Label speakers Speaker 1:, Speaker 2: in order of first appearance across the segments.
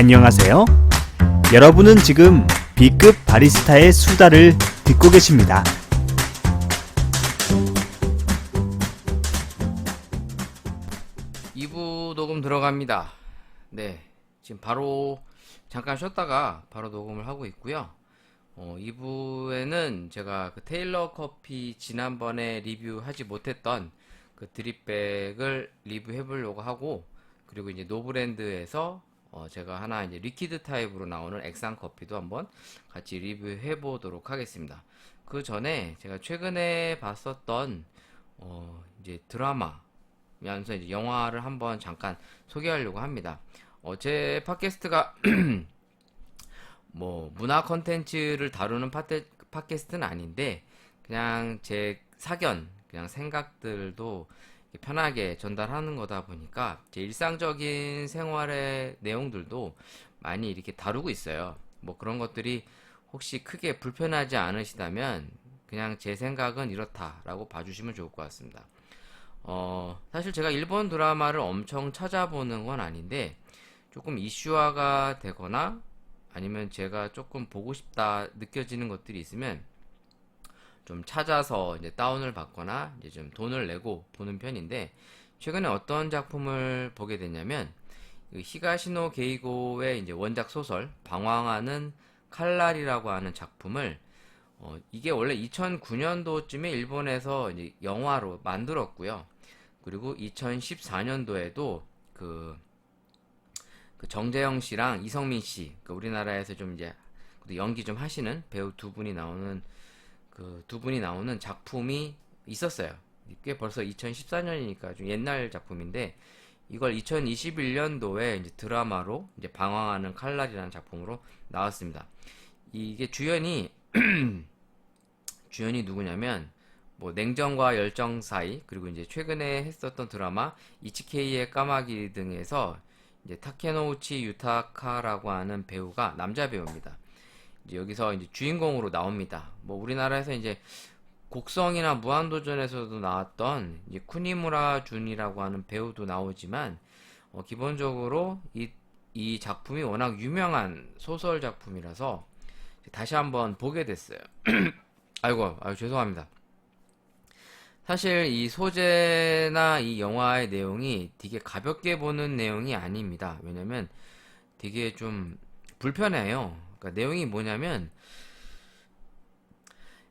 Speaker 1: 안녕하세요. 여러분은 지금 B급 바리스타의 수다를 듣고 계십니다.
Speaker 2: (2부) 녹음 들어갑니다. 네, 지금 바로 잠깐 쉬었다가 바로 녹음을 하고 있고요. 2부에는 제가 그 테일러 커피 지난번에 리뷰하지 못했던 그 드립백을 리뷰해 보려고 하고, 그리고 이제 노브랜드에서 제가 하나 이제 리퀴드 타입으로 나오는 액상 커피도 한번 같이 리뷰해 보도록 하겠습니다. 그 전에 제가 최근에 봤었던 이제 드라마면서 이제 영화를 한번 잠깐 소개하려고 합니다. 제 팟캐스트가 뭐 문화 컨텐츠를 다루는 팟캐스트는 아닌데, 그냥 제 사견, 그냥 생각들도 편하게 전달하는 거다 보니까 제 일상적인 생활의 내용들도 많이 이렇게 다루고 있어요. 뭐 그런 것들이 혹시 크게 불편하지 않으시다면 그냥 제 생각은 이렇다라고 봐주시면 좋을 것 같습니다. 사실 제가 일본 드라마를 엄청 찾아보는 건 아닌데, 조금 이슈화가 되거나 아니면 제가 조금 보고 싶다 느껴지는 것들이 있으면 좀 찾아서 이제 다운을 받거나 이제 좀 돈을 내고 보는 편인데, 최근에 어떤 작품을 보게 됐냐면 히가시노 게이고의 이제 원작 소설 방황하는 칼날이라고 하는 작품을, 이게 원래 2009년도쯤에 일본에서 이제 영화로 만들었고요. 그리고 2014년도에도 그 정재영 씨랑 이성민 씨, 우리나라에서 좀 이제 연기 좀 하시는 배우 두 분이 나오는 작품이 있었어요. 꽤 벌써 2014년이니까 좀 옛날 작품인데, 이걸 2021년도에 이제 드라마로 이제 방황하는 칼날이라는 작품으로 나왔습니다. 이게 주연이 누구냐면, 뭐 냉정과 열정 사이, 그리고 이제 최근에 했었던 드라마 이치케이의 까마귀 등에서 이제 타케노우치 유타카라고 하는 배우가 남자 배우입니다. 이제 여기서 이제 주인공으로 나옵니다. 뭐 우리나라에서 이제 곡성이나 무한도전에서도 나왔던 이제 쿠니무라 준이라고 하는 배우도 나오지만, 기본적으로 이 작품이 워낙 유명한 소설 작품이라서 다시 한번 보게 됐어요. 아이고 죄송합니다. 사실 이 소재나 이 영화의 내용이 되게 가볍게 보는 내용이 아닙니다. 왜냐면 되게 좀 불편해요. 그러니까 내용이 뭐냐면,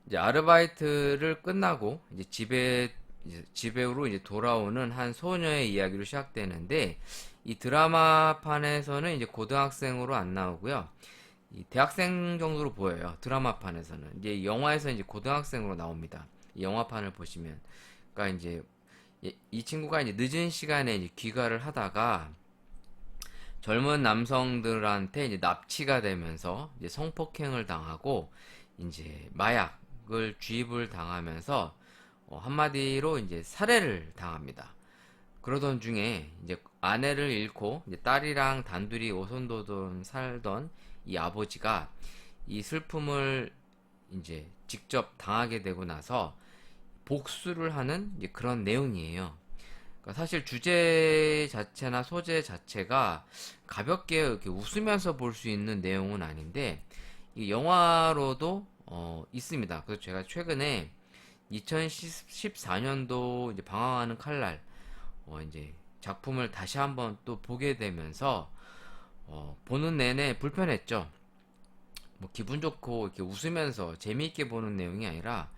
Speaker 2: 이제 아르바이트를 끝나고 이제 집에로 이제 돌아오는 한 소녀의 이야기로 시작되는데, 이 드라마판에서는 이제 고등학생으로 안 나오고요. 이 대학생 정도로 보여요. 드라마판에서는. 이제 영화에서 이제 고등학생으로 나옵니다. 이 영화판을 보시면. 그러니까 이제 이 친구가 이제 늦은 시간에 이제 귀가를 하다가 젊은 남성들한테 이제 납치가 되면서 이제 성폭행을 당하고 이제 마약을 주입을 당하면서 한마디로 이제 살해를 당합니다. 그러던 중에 이제 아내를 잃고 이제 딸이랑 단둘이 오손도돈 살던 이 아버지가 이 슬픔을 이제 직접 당하게 되고 나서 복수를 하는 이제 그런 내용이에요. 그러니까 사실 주제 자체나 소재 자체가 가볍게 이렇게 웃으면서 볼 수 있는 내용은 아닌데, 이 영화로도 있습니다. 그래서 제가 최근에 2014년도 이제 방황하는 칼날 이제 작품을 다시 한번 또 보게 되면서 보는 내내 불편했죠. 뭐 기분 좋고 이렇게 웃으면서 재미있게 보는 내용이 아니라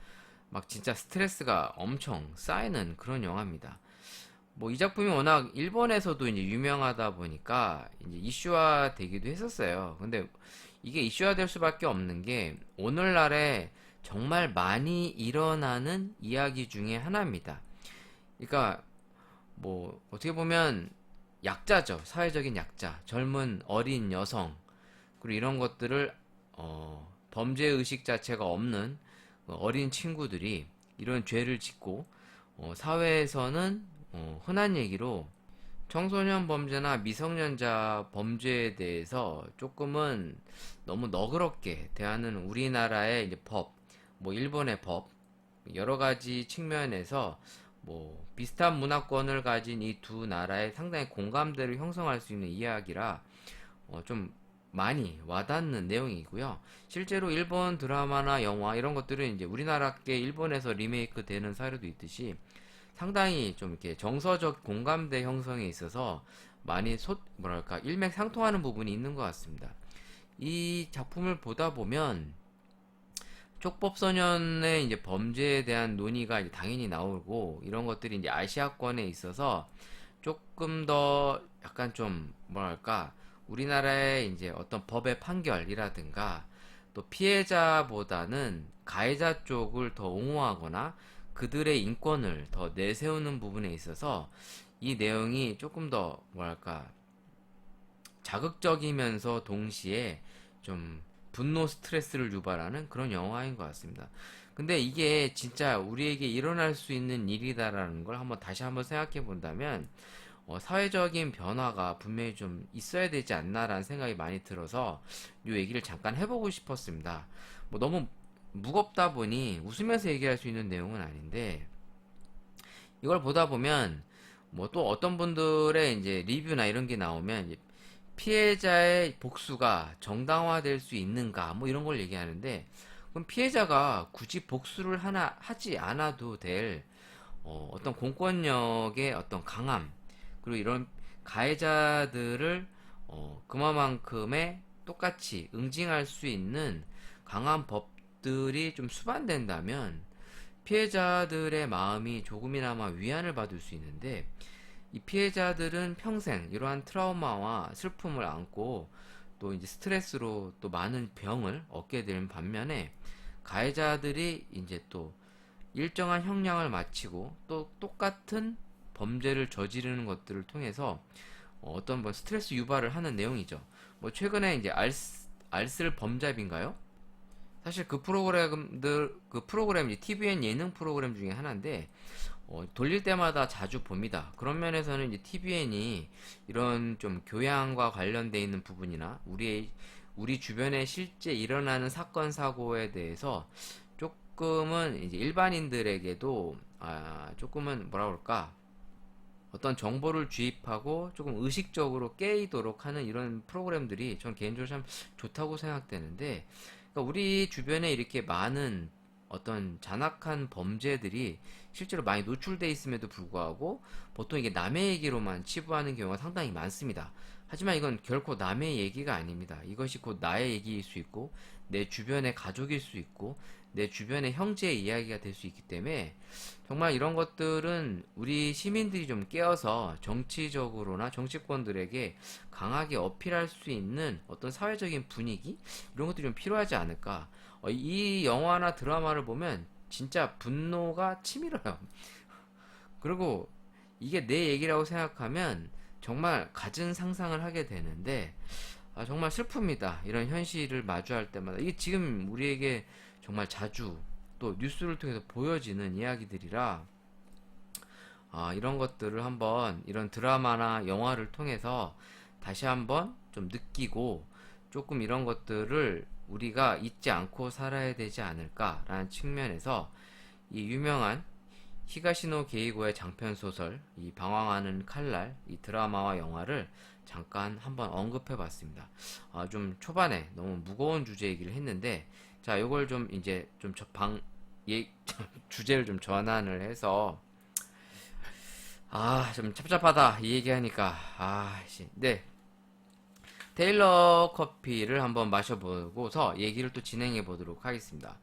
Speaker 2: 막 진짜 스트레스가 엄청 쌓이는 그런 영화입니다. 뭐 이 작품이 워낙 일본에서도 이제 유명하다 보니까 이제 이슈화 되기도 했었어요. 근데 이게 이슈화 될 수밖에 없는 게 오늘날에 정말 많이 일어나는 이야기 중에 하나입니다. 그러니까 뭐 어떻게 보면 약자죠. 사회적인 약자, 젊은 어린 여성, 그리고 이런 것들을 범죄 의식 자체가 없는 어린 친구들이 이런 죄를 짓고, 사회에서는 흔한 얘기로 청소년 범죄나 미성년자 범죄에 대해서 조금은 너무 너그럽게 대하는 우리나라의 이제 법, 뭐 일본의 법, 여러 가지 측면에서 뭐 비슷한 문화권을 가진 이 두 나라의 상당히 공감대를 형성할 수 있는 이야기라 좀 많이 와닿는 내용이고요. 실제로 일본 드라마나 영화 이런 것들은 이제 우리나라께 일본에서 리메이크 되는 사례도 있듯이 상당히 좀 이렇게 정서적 공감대 형성에 있어서 많이 뭐랄까 일맥상통하는 부분이 있는 것 같습니다. 이 작품을 보다 보면 촉법소년의 이제 범죄에 대한 논의가 이제 당연히 나오고 이런 것들이 이제 아시아권에 있어서 조금 더 약간 좀 뭐랄까 우리나라의 이제 어떤 법의 판결이라든가 또 피해자보다는 가해자 쪽을 더 옹호하거나 그들의 인권을 더 내세우는 부분에 있어서 이 내용이 조금 더 뭐랄까 자극적이면서 동시에 좀 분노 스트레스를 유발하는 그런 영화인 것 같습니다. 근데 이게 진짜 우리에게 일어날 수 있는 일이다라는 걸 다시 한번 생각해 본다면 사회적인 변화가 분명히 좀 있어야 되지 않나라는 생각이 많이 들어서 이 얘기를 잠깐 해보고 싶었습니다. 뭐 너무 무겁다 보니 웃으면서 얘기할 수 있는 내용은 아닌데 이걸 보다 보면 뭐 또 어떤 분들의 이제 리뷰나 이런 게 나오면 이제 피해자의 복수가 정당화될 수 있는가 뭐 이런 걸 얘기하는데 그럼 피해자가 굳이 복수를 하지 않아도 될 어떤 공권력의 어떤 강함 그리고 이런 가해자들을 그만큼의 똑같이 응징할 수 있는 강한 법들이 좀 수반된다면 피해자들의 마음이 조금이나마 위안을 받을 수 있는데 이 피해자들은 평생 이러한 트라우마와 슬픔을 안고 또 이제 스트레스로 또 많은 병을 얻게 되는 반면에 가해자들이 이제 또 일정한 형량을 마치고 또 똑같은 범죄를 저지르는 것들을 통해서 어떤 뭐 스트레스 유발을 하는 내용이죠. 뭐 최근에 이제 알쓸 범잡인가요? 사실 그 프로그램이 TVN 예능 프로그램 중에 하나인데 돌릴 때마다 자주 봅니다. 그런 면에서는 이제 TVN이 이런 좀 교양과 관련돼 있는 부분이나 우리 주변에 실제 일어나는 사건 사고에 대해서 조금은 이제 일반인들에게도 조금은 뭐라 그럴까 어떤 정보를 주입하고 조금 의식적으로 깨이도록 하는 이런 프로그램들이 전 개인적으로 참 좋다고 생각되는데 그러니까 우리 주변에 이렇게 많은 어떤 잔악한 범죄들이 실제로 많이 노출돼 있음에도 불구하고 보통 이게 남의 얘기로만 치부하는 경우가 상당히 많습니다. 하지만 이건 결코 남의 얘기가 아닙니다. 이것이 곧 나의 얘기일 수 있고 내 주변의 가족일 수 있고 내 주변의 형제의 이야기가 될 수 있기 때문에 정말 이런 것들은 우리 시민들이 좀 깨어서 정치적으로나 정치권들에게 강하게 어필할 수 있는 어떤 사회적인 분위기 이런 것들이 좀 필요하지 않을까. 이 영화나 드라마를 보면 진짜 분노가 치밀어요. 그리고 이게 내 얘기라고 생각하면 정말 갖은 상상을 하게 되는데 정말 슬픕니다. 이런 현실을 마주할 때마다 이게 지금 우리에게 정말 자주 또 뉴스를 통해서 보여지는 이야기들이라 이런 것들을 한번 이런 드라마나 영화를 통해서 다시 한번 좀 느끼고 조금 이런 것들을 우리가 잊지 않고 살아야 되지 않을까라는 측면에서 이 유명한 히가시노 게이고의 장편 소설 이 방황하는 칼날 이 드라마와 영화를 잠깐 한번 언급해 봤습니다. 좀 초반에 너무 무거운 주제 얘기를 했는데 자, 요걸 좀 이제 좀 주제를 좀 전환을 해서 좀 찹찹하다 이 얘기하니까 네. 테일러 커피를 한번 마셔보고서 얘기를 또 진행해 보도록 하겠습니다.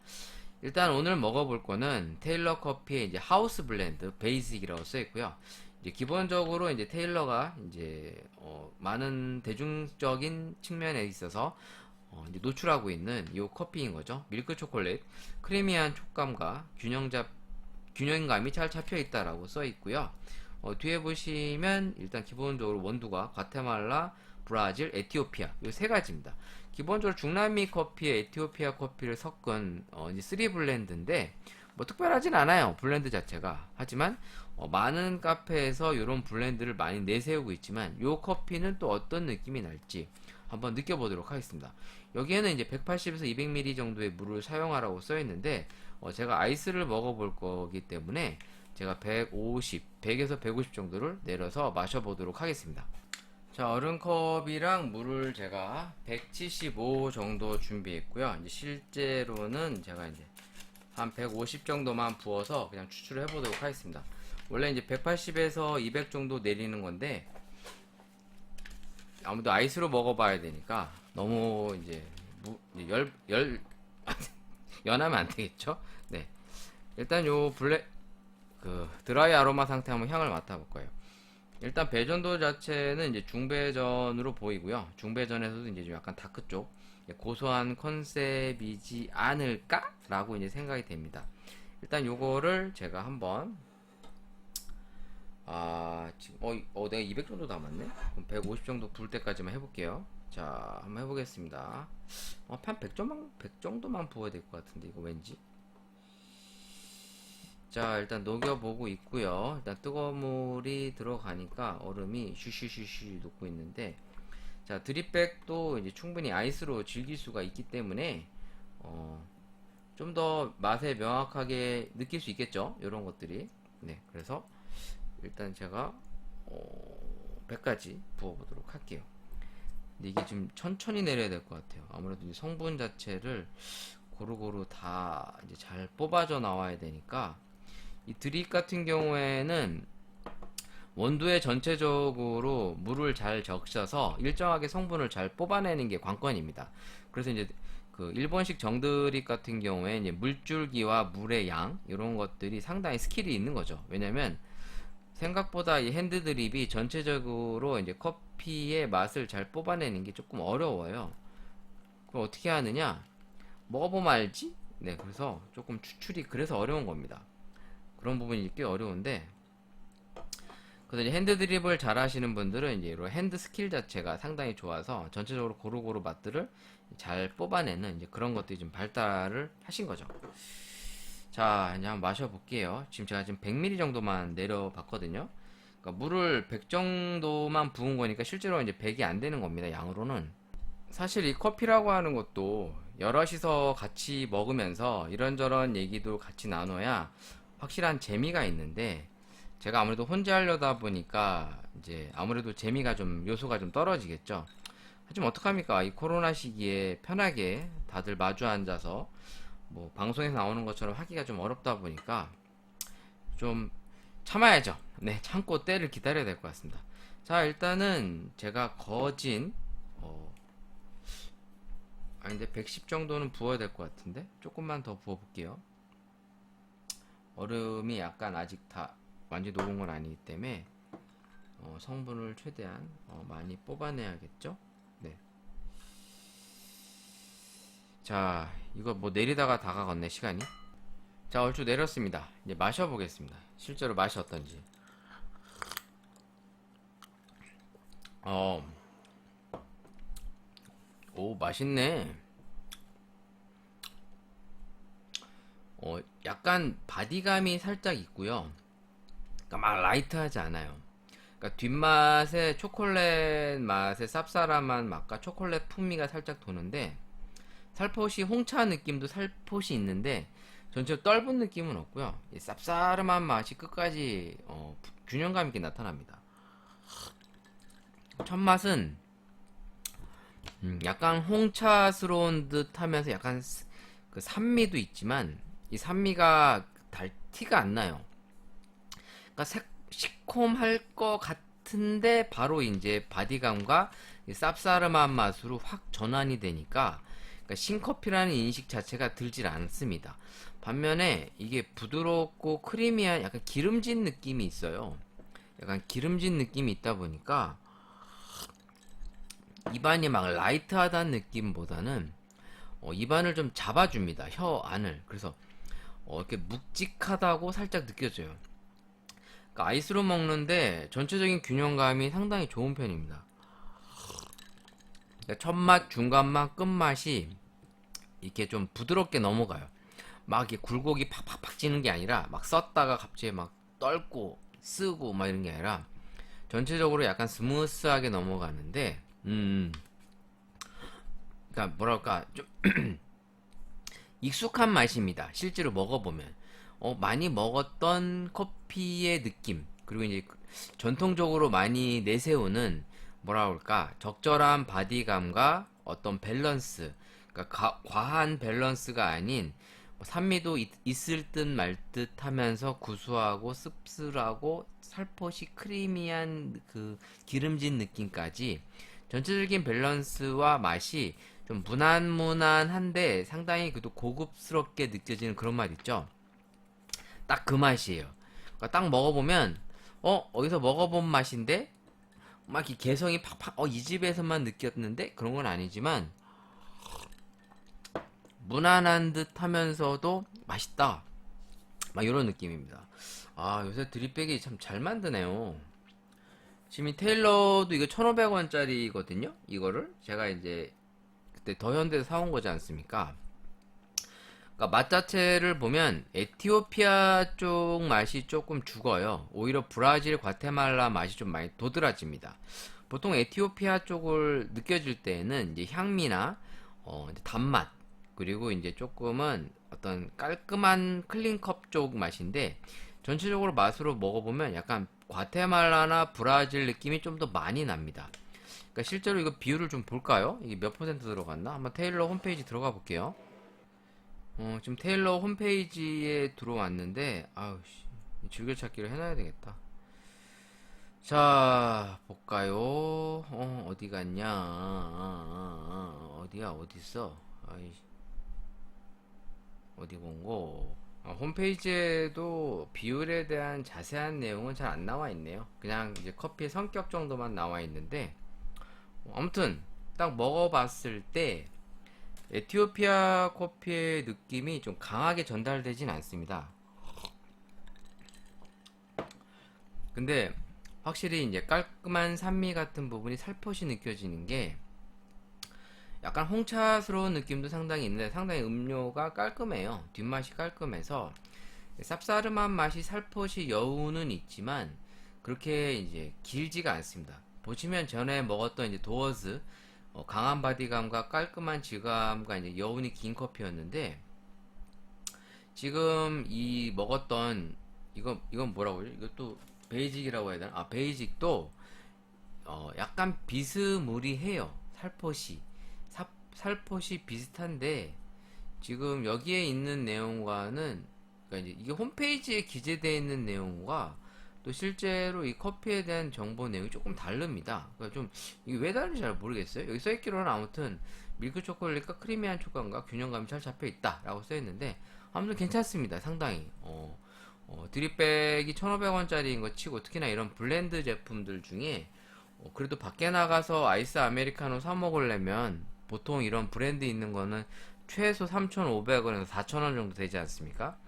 Speaker 2: 일단 오늘 먹어볼 거는 테일러 커피의 이제 하우스 블렌드 베이직이라고 써 있고요. 이제 기본적으로 이제 테일러가 이제 많은 대중적인 측면에 있어서 이제 노출하고 있는 이 커피인 거죠. 밀크 초콜릿, 크리미한 촉감과 균형감이 잘 잡혀 있다라고 써 있고요. 뒤에 보시면 일단 기본적으로 원두가 과테말라, 브라질, 에티오피아 이 세 가지입니다. 기본적으로 중남미 커피에 에티오피아 커피를 섞은 이제 3 블렌드인데 뭐 특별하진 않아요. 블렌드 자체가. 하지만 많은 카페에서 이런 블렌드를 많이 내세우고 있지만 이 커피는 또 어떤 느낌이 날지 한번 느껴보도록 하겠습니다. 여기에는 이제 180에서 200ml 정도의 물을 사용하라고 써 있는데 제가 아이스를 먹어볼 거기 때문에 제가 100에서 150 정도를 내려서 마셔보도록 하겠습니다. 자, 얼음컵이랑 물을 제가 175 정도 준비했고요. 이제 실제로는 제가 이제 한 150 정도만 부어서 그냥 추출을 해보도록 하겠습니다. 원래 이제 180에서 200 정도 내리는 건데 아무래도 아이스로 먹어봐야 되니까 너무 이제 연하면 안 되겠죠? 네. 일단 요 드라이 아로마 상태 한번 향을 맡아볼 거예요. 일단 배전도 자체는 이제 중배전으로 보이고요. 중배전에서도 이제 좀 약간 다크 쪽 고소한 컨셉이지 않을까라고 이제 생각이 됩니다. 일단 요거를 제가 한번 지금 내가 200 정도 남았네. 그럼 150 정도 부을 때까지만 해볼게요. 자, 한번 해보겠습니다. 한 100 정도만 부어야 될 것 같은데 이거 왠지. 자, 일단 녹여보고 있고요. 일단 뜨거운 물이 들어가니까 얼음이 쉬쉬쉬쉬 녹고 있는데, 자, 드립백도 이제 충분히 아이스로 즐길 수가 있기 때문에 좀 더 맛에 명확하게 느낄 수 있겠죠, 이런 것들이. 네, 그래서 일단 제가 100까지 부어보도록 할게요. 근데 이게 좀 천천히 내려야 될 것 같아요. 아무래도 이 성분 자체를 고루고루 다 이제 잘 뽑아져 나와야 되니까. 이 드립 같은 경우에는 원두에 전체적으로 물을 잘 적셔서 일정하게 성분을 잘 뽑아내는 게 관건입니다. 그래서 이제 그 일본식 정드립 같은 경우에 이제 물줄기와 물의 양 이런 것들이 상당히 스킬이 있는 거죠. 왜냐면 생각보다 이 핸드 드립이 전체적으로 이제 커피의 맛을 잘 뽑아내는 게 조금 어려워요. 그럼 어떻게 하느냐? 먹어보면 알지? 네, 그래서 조금 추출이 그래서 어려운 겁니다. 그런 부분이 꽤 어려운데, 그래서 이제 핸드 드립을 잘 하시는 분들은 이제 이런 핸드 스킬 자체가 상당히 좋아서 전체적으로 고루고루 맛들을 잘 뽑아내는 이제 그런 것들이 좀 발달을 하신 거죠. 자, 이제 한번 마셔볼게요. 지금 제가 지금 100ml 정도만 내려봤거든요. 그러니까 물을 100 정도만 부은 거니까 실제로 이제 100이 안 되는 겁니다, 양으로는. 사실 이 커피라고 하는 것도 여럿이서 같이 먹으면서 이런저런 얘기도 같이 나눠야 확실한 재미가 있는데, 제가 아무래도 혼자 하려다 보니까 이제 아무래도 재미가 좀 요소가 좀 떨어지겠죠. 하지만 어떡합니까? 이 코로나 시기에 편하게 다들 마주 앉아서 뭐 방송에서 나오는 것처럼 하기가 좀 어렵다 보니까 좀 참아야죠. 네, 참고 때를 기다려야 될 것 같습니다. 자, 일단은 제가 거진 근데 110 정도는 부어야 될 것 같은데 조금만 더 부어 볼게요. 얼음이 약간 아직 다 완전히 녹은 건 아니기 때문에 성분을 최대한 많이 뽑아내야겠죠. 네. 자, 이거 뭐 내리다가 다가갔네, 시간이. 자, 얼추 내렸습니다. 이제 마셔보겠습니다. 실제로 맛이 어떤지. 오, 맛있네. 약간 바디감이 살짝 있고요. 그러니까 막 라이트하지 않아요. 그러니까 뒷맛에 초콜릿 맛의 쌉싸름한 맛과 초콜릿 풍미가 살짝 도는데, 살포시 홍차 느낌도 살포시 있는데 전체로 떫은 느낌은 없고요. 이 쌉싸름한 맛이 끝까지 균형감 있게 나타납니다. 첫 맛은 약간 홍차스러운 듯 하면서 약간 그 산미도 있지만 이 산미가 티가 안 나요. 그러니까 시콤할 것 같은데 바로 이제 바디감과 이 쌉싸름한 맛으로 확 전환이 되니까, 그러니까 신커피라는 인식 자체가 들질 않습니다. 반면에 이게 부드럽고 크리미한 약간 기름진 느낌이 있어요. 약간 기름진 느낌이 있다 보니까 입안이 막 라이트하다는 느낌보다는 입안을 좀 잡아줍니다. 혀 안을. 그래서 이렇게 묵직하다고 살짝 느껴져요. 그러니까 아이스로 먹는데 전체적인 균형감이 상당히 좋은 편입니다. 그러니까 첫맛, 중간맛, 끝맛이 이렇게 좀 부드럽게 넘어가요. 막 이렇게 굴곡이 팍팍팍 찌는 게 아니라 막 썼다가 갑자기 막 떫고 쓰고 막 이런 게 아니라 전체적으로 약간 스무스하게 넘어가는데, 그러니까 뭐랄까 좀 익숙한 맛입니다. 실제로 먹어보면 많이 먹었던 커피의 느낌, 그리고 이제 전통적으로 많이 내세우는 뭐라 그럴까, 적절한 바디감과 어떤 밸런스, 그러니까 과한 밸런스가 아닌 산미도 있을 듯 말 듯 하면서 구수하고 씁쓸하고 살포시 크리미한 그 기름진 느낌까지 전체적인 밸런스와 맛이 좀 무난무난한데 상당히 그래도 고급스럽게 느껴지는 그런 맛 있죠. 딱 그 맛이에요. 그러니까 딱 먹어보면 어디서 먹어본 맛인데 막 이 개성이 팍팍 이 집에서만 느꼈는데 그런 건 아니지만 무난한 듯 하면서도 맛있다, 막 이런 느낌입니다. 아, 요새 드립백이 참 잘 만드네요. 지금 이 테일러도 이거 1,500원짜리거든요. 이거를 제가 이제 그때 더현대에서 사온 거지 않습니까? 그러니까 맛 자체를 보면 에티오피아 쪽 맛이 조금 죽어요. 오히려 브라질, 과테말라 맛이 좀 많이 도드라집니다. 보통 에티오피아 쪽을 느껴질 때에는 이제 향미나 이제 단맛, 그리고 이제 조금은 어떤 깔끔한 클린컵 쪽 맛인데, 전체적으로 맛으로 먹어보면 약간 과테말라나 브라질 느낌이 좀 더 많이 납니다. 그러니까 실제로 이거 비율을 좀 볼까요? 이게 몇 퍼센트 들어갔나? 한번 테일러 홈페이지 들어가 볼게요. 지금 테일러 홈페이지에 들어왔는데, 아우, 즐겨찾기를 해놔야 되겠다. 자, 볼까요? 어디 갔냐? 어디야, 어딨어? 아이, 어디 본거? 홈페이지에도 비율에 대한 자세한 내용은 잘 안 나와 있네요. 그냥 이제 커피의 성격 정도만 나와 있는데, 아무튼, 딱 먹어봤을 때, 에티오피아 커피의 느낌이 좀 강하게 전달되진 않습니다. 근데 확실히 이제 깔끔한 산미 같은 부분이 살포시 느껴지는 게, 약간 홍차스러운 느낌도 상당히 있는데 상당히 음료가 깔끔해요. 뒷맛이 깔끔해서 쌉싸름한 맛이 살포시 여우는 있지만 그렇게 이제 길지가 않습니다. 보시면 전에 먹었던 이제 도어즈, 강한 바디감과 깔끔한 질감과 이제 여운이 긴 커피였는데, 지금 이 먹었던 이건 뭐라고 하죠? 이것도 베이직이라고 해야 되나? 베이직도 약간 비스무리해요. 살포시 비슷한데, 지금 여기에 있는 내용과는, 그러니까 이제 이게 홈페이지에 기재되어 있는 내용과 또 실제로 이 커피에 대한 정보 내용이 조금 다릅니다. 그러니까 좀 이게 왜 다른지 잘 모르겠어요. 여기 써있기로는 아무튼 밀크 초콜릿과 크리미한 촉감과 균형감이 잘 잡혀있다 라고 써있는데, 아무튼 괜찮습니다. 상당히 드립백이 1,500원짜리인 거 치고, 특히나 이런 블렌드 제품들 중에 그래도 밖에 나가서 아이스 아메리카노 사 먹으려면 보통 이런 브랜드 있는 거는 최소 3,500원에서 4,000원 정도 되지 않습니까?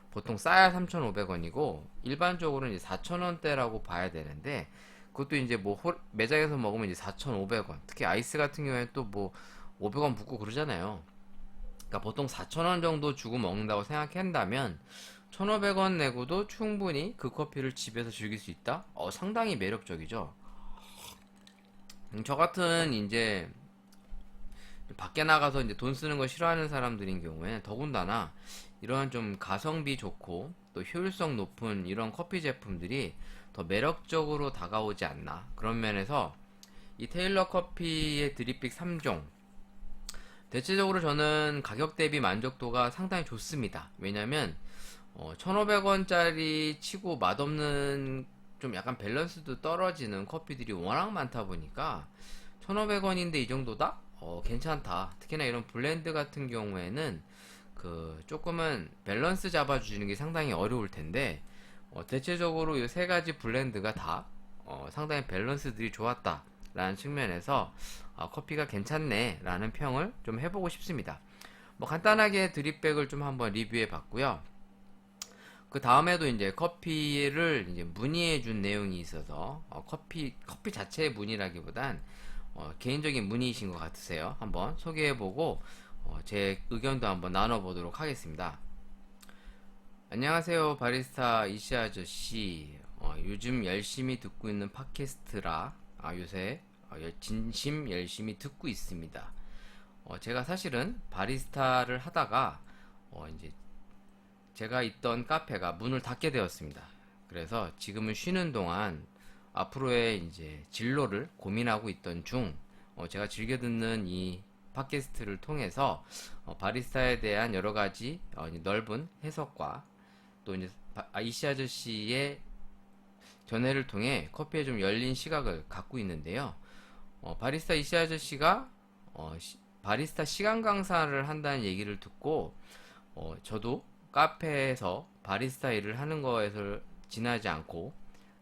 Speaker 2: 보통 싸야 3,500원이고 일반적으로는 이제 4,000원대라고 봐야 되는데, 그것도 이제 뭐 매장에서 먹으면 이제 4,500원. 특히 아이스 같은 경우에는 또 뭐 500원 붙고 그러잖아요. 그러니까 보통 4,000원 정도 주고 먹는다고 생각한다면 1,500원 내고도 충분히 그 커피를 집에서 즐길 수 있다? 상당히 매력적이죠. 저 같은 이제 밖에 나가서 이제 돈 쓰는 거 싫어하는 사람들인 경우에는 더군다나 이런 좀 가성비 좋고 또 효율성 높은 이런 커피 제품들이 더 매력적으로 다가오지 않나. 그런 면에서 이 테일러 커피의 드립빅 3종, 대체적으로 저는 가격 대비 만족도가 상당히 좋습니다. 왜냐면 1,500원짜리 치고 맛없는, 좀 약간 밸런스도 떨어지는 커피들이 워낙 많다 보니까 1,500원인데 이 정도다? 괜찮다. 특히나 이런 블렌드 같은 경우에는 그 조금은 밸런스 잡아주는 게 상당히 어려울 텐데, 대체적으로 이 세 가지 블렌드가 다 상당히 밸런스들이 좋았다 라는 측면에서 커피가 괜찮네 라는 평을 좀 해보고 싶습니다. 뭐 간단하게 드립백을 좀 한번 리뷰해 봤고요. 그 다음에도 이제 커피를 이제 문의해 준 내용이 있어서 커피 자체의 문의라기보단 개인적인 문의이신 것 같으세요. 한번 소개해보고 제 의견도 한번 나눠보도록 하겠습니다. 안녕하세요, 바리스타 이시 아저씨. 요즘 열심히 듣고 있는 팟캐스트라 요새 진심 열심히 듣고 있습니다. 제가 사실은 바리스타를 하다가 이제 제가 있던 카페가 문을 닫게 되었습니다. 그래서 지금은 쉬는 동안 앞으로의 이제 진로를 고민하고 있던 중 제가 즐겨 듣는 이 팟캐스트를 통해서 바리스타에 대한 여러 가지 넓은 해석과 또 이제 이씨 아저씨의 견해를 통해 커피에 좀 열린 시각을 갖고 있는데요. 바리스타 이씨 아저씨가 바리스타 시간 강사를 한다는 얘기를 듣고 저도 카페에서 바리스타 일을 하는 거에서 지나지 않고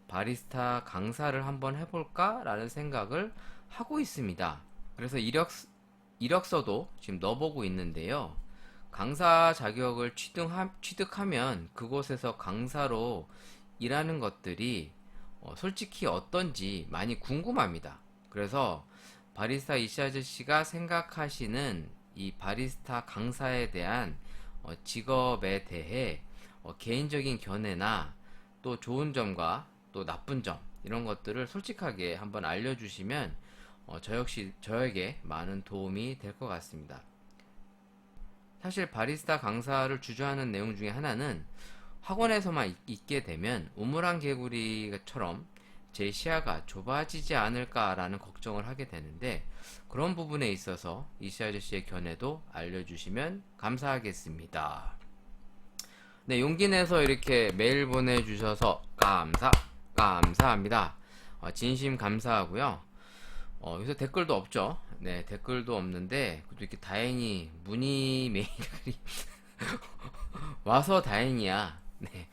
Speaker 2: 바리스타 강사를 한번 해볼까 라는 생각을 하고 있습니다. 그래서 이력서도 지금 넣어보고 있는데요. 강사 자격을 취득하면 그곳에서 강사로 일하는 것들이 솔직히 어떤지 많이 궁금합니다. 그래서 바리스타 이씨 아저씨가 생각하시는 이 바리스타 강사에 대한 직업에 대해 개인적인 견해나 또 좋은 점과 또 나쁜 점 이런 것들을 솔직하게 한번 알려주시면 저 역시 저에게 많은 도움이 될 것 같습니다. 사실 바리스타 강사를 주저하는 내용 중에 하나는 학원에서만 있게 되면 우물안 개구리처럼 제 시야가 좁아지지 않을까라는 걱정을 하게 되는데 그런 부분에 있어서 이씨 아저씨의 견해도 알려주시면 감사하겠습니다. 네, 용기 내서 이렇게 메일 보내주셔서 감사합니다. 진심 감사하고요. 요새 댓글도 없죠. 네, 댓글도 없는데 그래도 이렇게 다행히 문의 메일이 와서 다행이야. 네.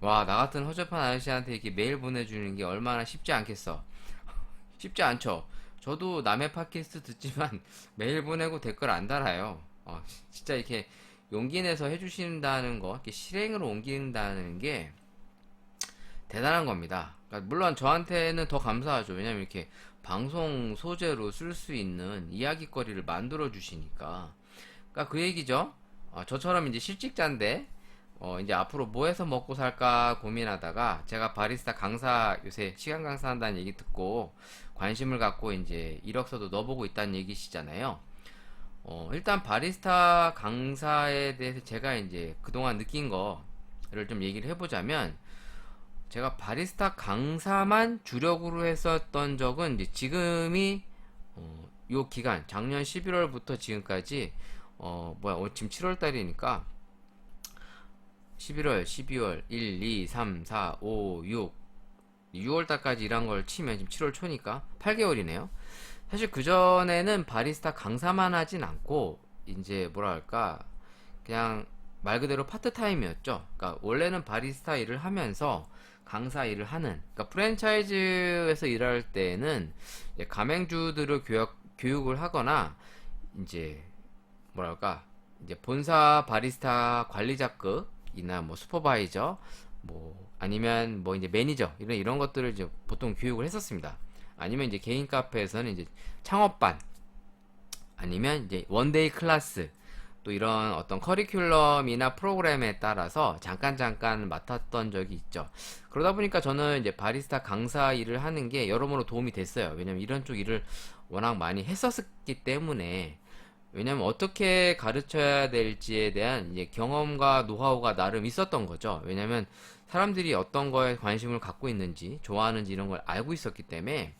Speaker 2: 와, 나 같은 허접한 아저씨한테 이렇게 메일 보내주는 게 얼마나 쉽지 않겠어. 쉽지 않죠. 저도 남의 팟캐스트 듣지만 메일 보내고 댓글 안 달아요. 진짜 이렇게 용기 내서 해주신다는 거, 이렇게 실행으로 옮긴다는 게 대단한 겁니다. 그러니까 물론 저한테는 더 감사하죠. 왜냐면 이렇게 방송 소재로 쓸 수 있는 이야기거리를 만들어 주시니까. 그러니까 그 얘기죠. 저처럼 이제 실직자인데 이제 앞으로 뭐 해서 먹고 살까 고민하다가 제가 바리스타 강사 요새 시간 강사한다는 얘기 듣고 관심을 갖고 이제 이력서도 넣어보고 있다는 얘기시잖아요. 일단 바리스타 강사에 대해서 제가 이제 그동안 느낀 거를 좀 얘기를 해보자면 제가 바리스타 강사만 주력으로 했었던 적은 이제 지금이 요 기간 작년 11월부터 지금까지 지금 7월 달이니까 11월, 12월, 1, 2, 3, 4, 5, 6월 달까지 일한 걸 치면 지금 7월 초니까 8개월이네요. 사실 그전에는 바리스타 강사만 하진 않고 이제 뭐랄까 그냥 말 그대로 파트타임이었죠. 그러니까 원래는 바리스타 일을 하면서 강사 일을 하는, 그러니까 프랜차이즈에서 일할 때는 가맹주들을 교육을 하거나 이제 뭐랄까 이제 본사 바리스타 관리자급이나 뭐 슈퍼바이저 뭐 아니면 뭐 이제 매니저 이런 것들을 이제 보통 교육을 했었습니다. 아니면 이제 개인 카페에서는 이제 창업반 아니면 이제 원데이 클래스 또 이런 어떤 커리큘럼이나 프로그램에 따라서 잠깐 맡았던 적이 있죠. 그러다 보니까 저는 이제 바리스타 강사 일을 하는 게 여러모로 도움이 됐어요. 왜냐면 이런 쪽 일을 워낙 많이 했었기 때문에. 왜냐면 어떻게 가르쳐야 될지에 대한 이제 경험과 노하우가 나름 있었던 거죠. 왜냐면 사람들이 어떤 거에 관심을 갖고 있는지 좋아하는지 이런 걸 알고 있었기 때문에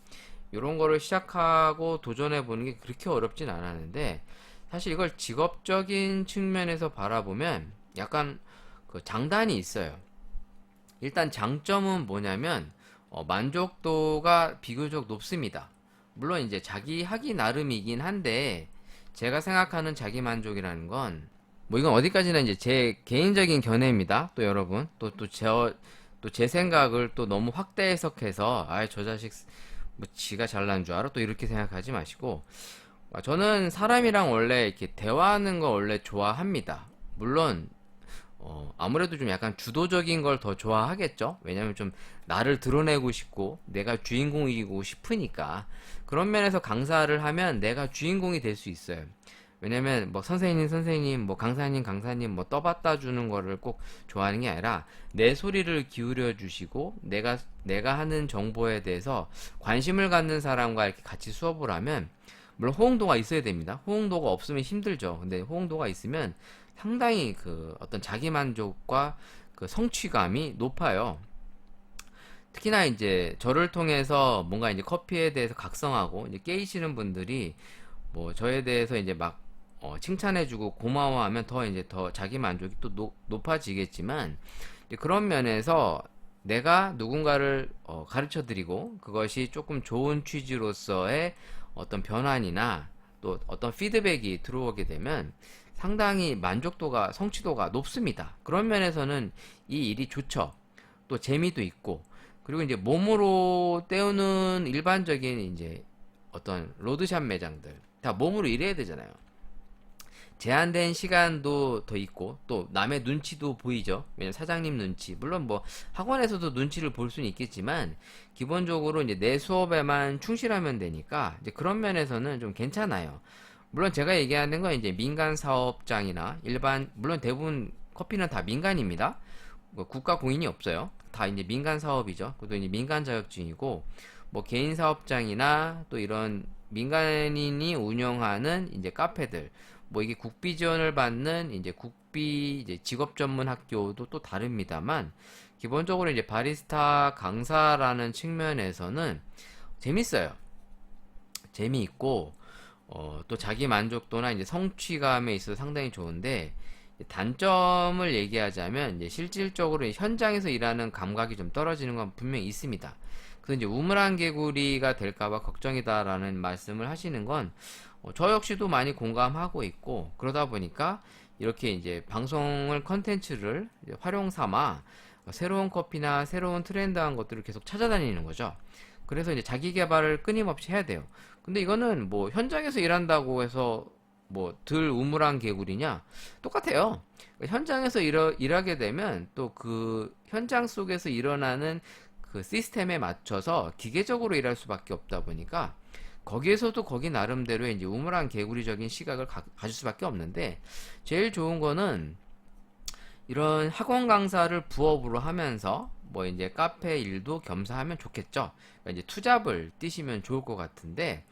Speaker 2: 이런 거를 시작하고 도전해 보는 게 그렇게 어렵진 않았는데 사실 이걸 직업적인 측면에서 바라보면 약간 그 장단이 있어요. 일단 장점은 뭐냐면 만족도가 비교적 높습니다. 물론 이제 자기 하기 나름이긴 한데 제가 생각하는 자기 만족이라는 건 뭐 이건 어디까지나 이제 제 개인적인 견해입니다. 또 여러분 또 제 생각을 또 너무 확대 해석해서 저 자식 뭐 지가 잘난 줄 알아 또 이렇게 생각하지 마시고 저는 사람이랑 원래 이렇게 대화하는 거 원래 좋아합니다. 물론 아무래도 좀 약간 주도적인 걸 더 좋아하겠죠. 왜냐면 좀 나를 드러내고 싶고 내가 주인공이고 싶으니까. 그런 면에서 강사를 하면 내가 주인공이 될 수 있어요. 왜냐면 뭐 선생님 뭐 강사님 뭐 떠받다 주는 거를 꼭 좋아하는 게 아니라 내 소리를 기울여 주시고 내가 하는 정보에 대해서 관심을 갖는 사람과 이렇게 같이 수업을 하면 물론 호응도가 있어야 됩니다. 호응도가 없으면 힘들죠. 근데 호응도가 있으면 상당히 그 어떤 자기 만족과 그 성취감이 높아요. 특히나 이제 저를 통해서 뭔가 이제 커피에 대해서 각성하고 이제 깨이시는 분들이 뭐 저에 대해서 이제 막 칭찬해주고 고마워하면 더 이제 더 자기 만족이 또 높아지겠지만, 이제 그런 면에서 내가 누군가를 가르쳐 드리고 그것이 조금 좋은 취지로서의 어떤 변환이나 또 어떤 피드백이 들어오게 되면 상당히 만족도가, 성취도가 높습니다. 그런 면에서는 이 일이 좋죠. 또 재미도 있고, 그리고 이제 몸으로 때우는 일반적인 이제 어떤 로드샵 매장들 다 몸으로 일해야 되잖아요. 제한된 시간도 더 있고 또 남의 눈치도 보이죠. 왜냐면 사장님 눈치, 물론 뭐 학원에서도 눈치를 볼 수는 있겠지만 기본적으로 이제 내 수업에만 충실하면 되니까 이제 그런 면에서는 좀 괜찮아요. 물론 제가 얘기하는 건 이제 민간 사업장이나 일반, 물론 대부분 커피는 다 민간입니다. 뭐 국가 공인이 없어요. 다 이제 민간 사업이죠. 그것도 이제 민간 자격증이고, 뭐 개인 사업장이나 또 이런 민간인이 운영하는 이제 카페들, 뭐 이게 국비 지원을 받는 이제 국비 이제 직업 전문 학교도 또 다릅니다만, 기본적으로 이제 바리스타 강사라는 측면에서는 재밌어요. 재미있고, 또 자기 만족도나 이제 성취감에 있어서 상당히 좋은데, 단점을 얘기하자면 이제 실질적으로 현장에서 일하는 감각이 좀 떨어지는 건 분명히 있습니다. 그래서 이제 우물안 개구리가 될까봐 걱정이다라는 말씀을 하시는 건 저 역시도 많이 공감하고 있고, 그러다 보니까 이렇게 이제 방송을 컨텐츠를 활용 삼아 새로운 커피나 새로운 트렌드한 것들을 계속 찾아다니는 거죠. 그래서 이제 자기 개발을 끊임없이 해야 돼요. 근데 이거는 뭐 현장에서 일한다고 해서 뭐 덜 우물안 개구리냐? 똑같아요. 현장에서 일하게 되면 또 그 현장 속에서 일어나는 그 시스템에 맞춰서 기계적으로 일할 수밖에 없다 보니까 거기에서도 거기 나름대로의 이제 우물안 개구리적인 시각을 가질 수밖에 없는데, 제일 좋은 거는 이런 학원 강사를 부업으로 하면서 뭐 이제 카페 일도 겸사하면 좋겠죠. 그러니까 이제 투잡을 뛰시면 좋을 것 같은데,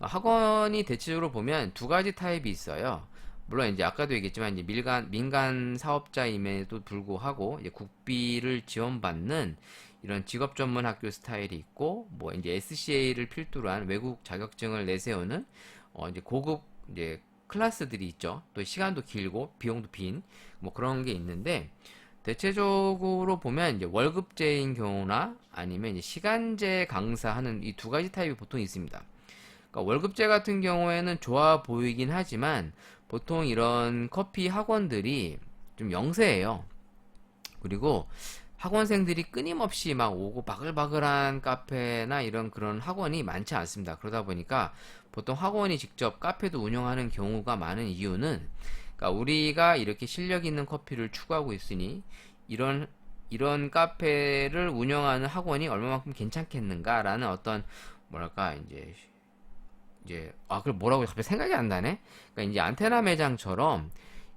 Speaker 2: 학원이 대체적으로 보면 두 가지 타입이 있어요. 물론 이제 아까도 얘기했지만 이제 민간 사업자임에도 불구하고 이제 국비를 지원받는 이런 직업 전문 학교 스타일이 있고, 뭐 이제 SCA를 필두로 한 외국 자격증을 내세우는 이제 고급 이제 클래스들이 있죠. 또 시간도 길고 비용도 빈 뭐 그런 게 있는데, 대체적으로 보면 이제 월급제인 경우나 아니면 이제 시간제 강사하는 이 두 가지 타입이 보통 있습니다. 그러니까 월급제 같은 경우에는 좋아 보이긴 하지만 보통 이런 커피 학원들이 좀 영세해요. 그리고 학원생들이 끊임없이 막 오고 바글바글한 카페나 이런 그런 학원이 많지 않습니다. 그러다 보니까 보통 학원이 직접 카페도 운영하는 경우가 많은 이유는, 그러니까 우리가 이렇게 실력 있는 커피를 추구하고 있으니 이런 카페를 운영하는 학원이 얼마만큼 괜찮겠는가라는 어떤 뭐랄까 그걸 뭐라고 갑자기 생각이 안 나네. 그러니까 이제 안테나 매장처럼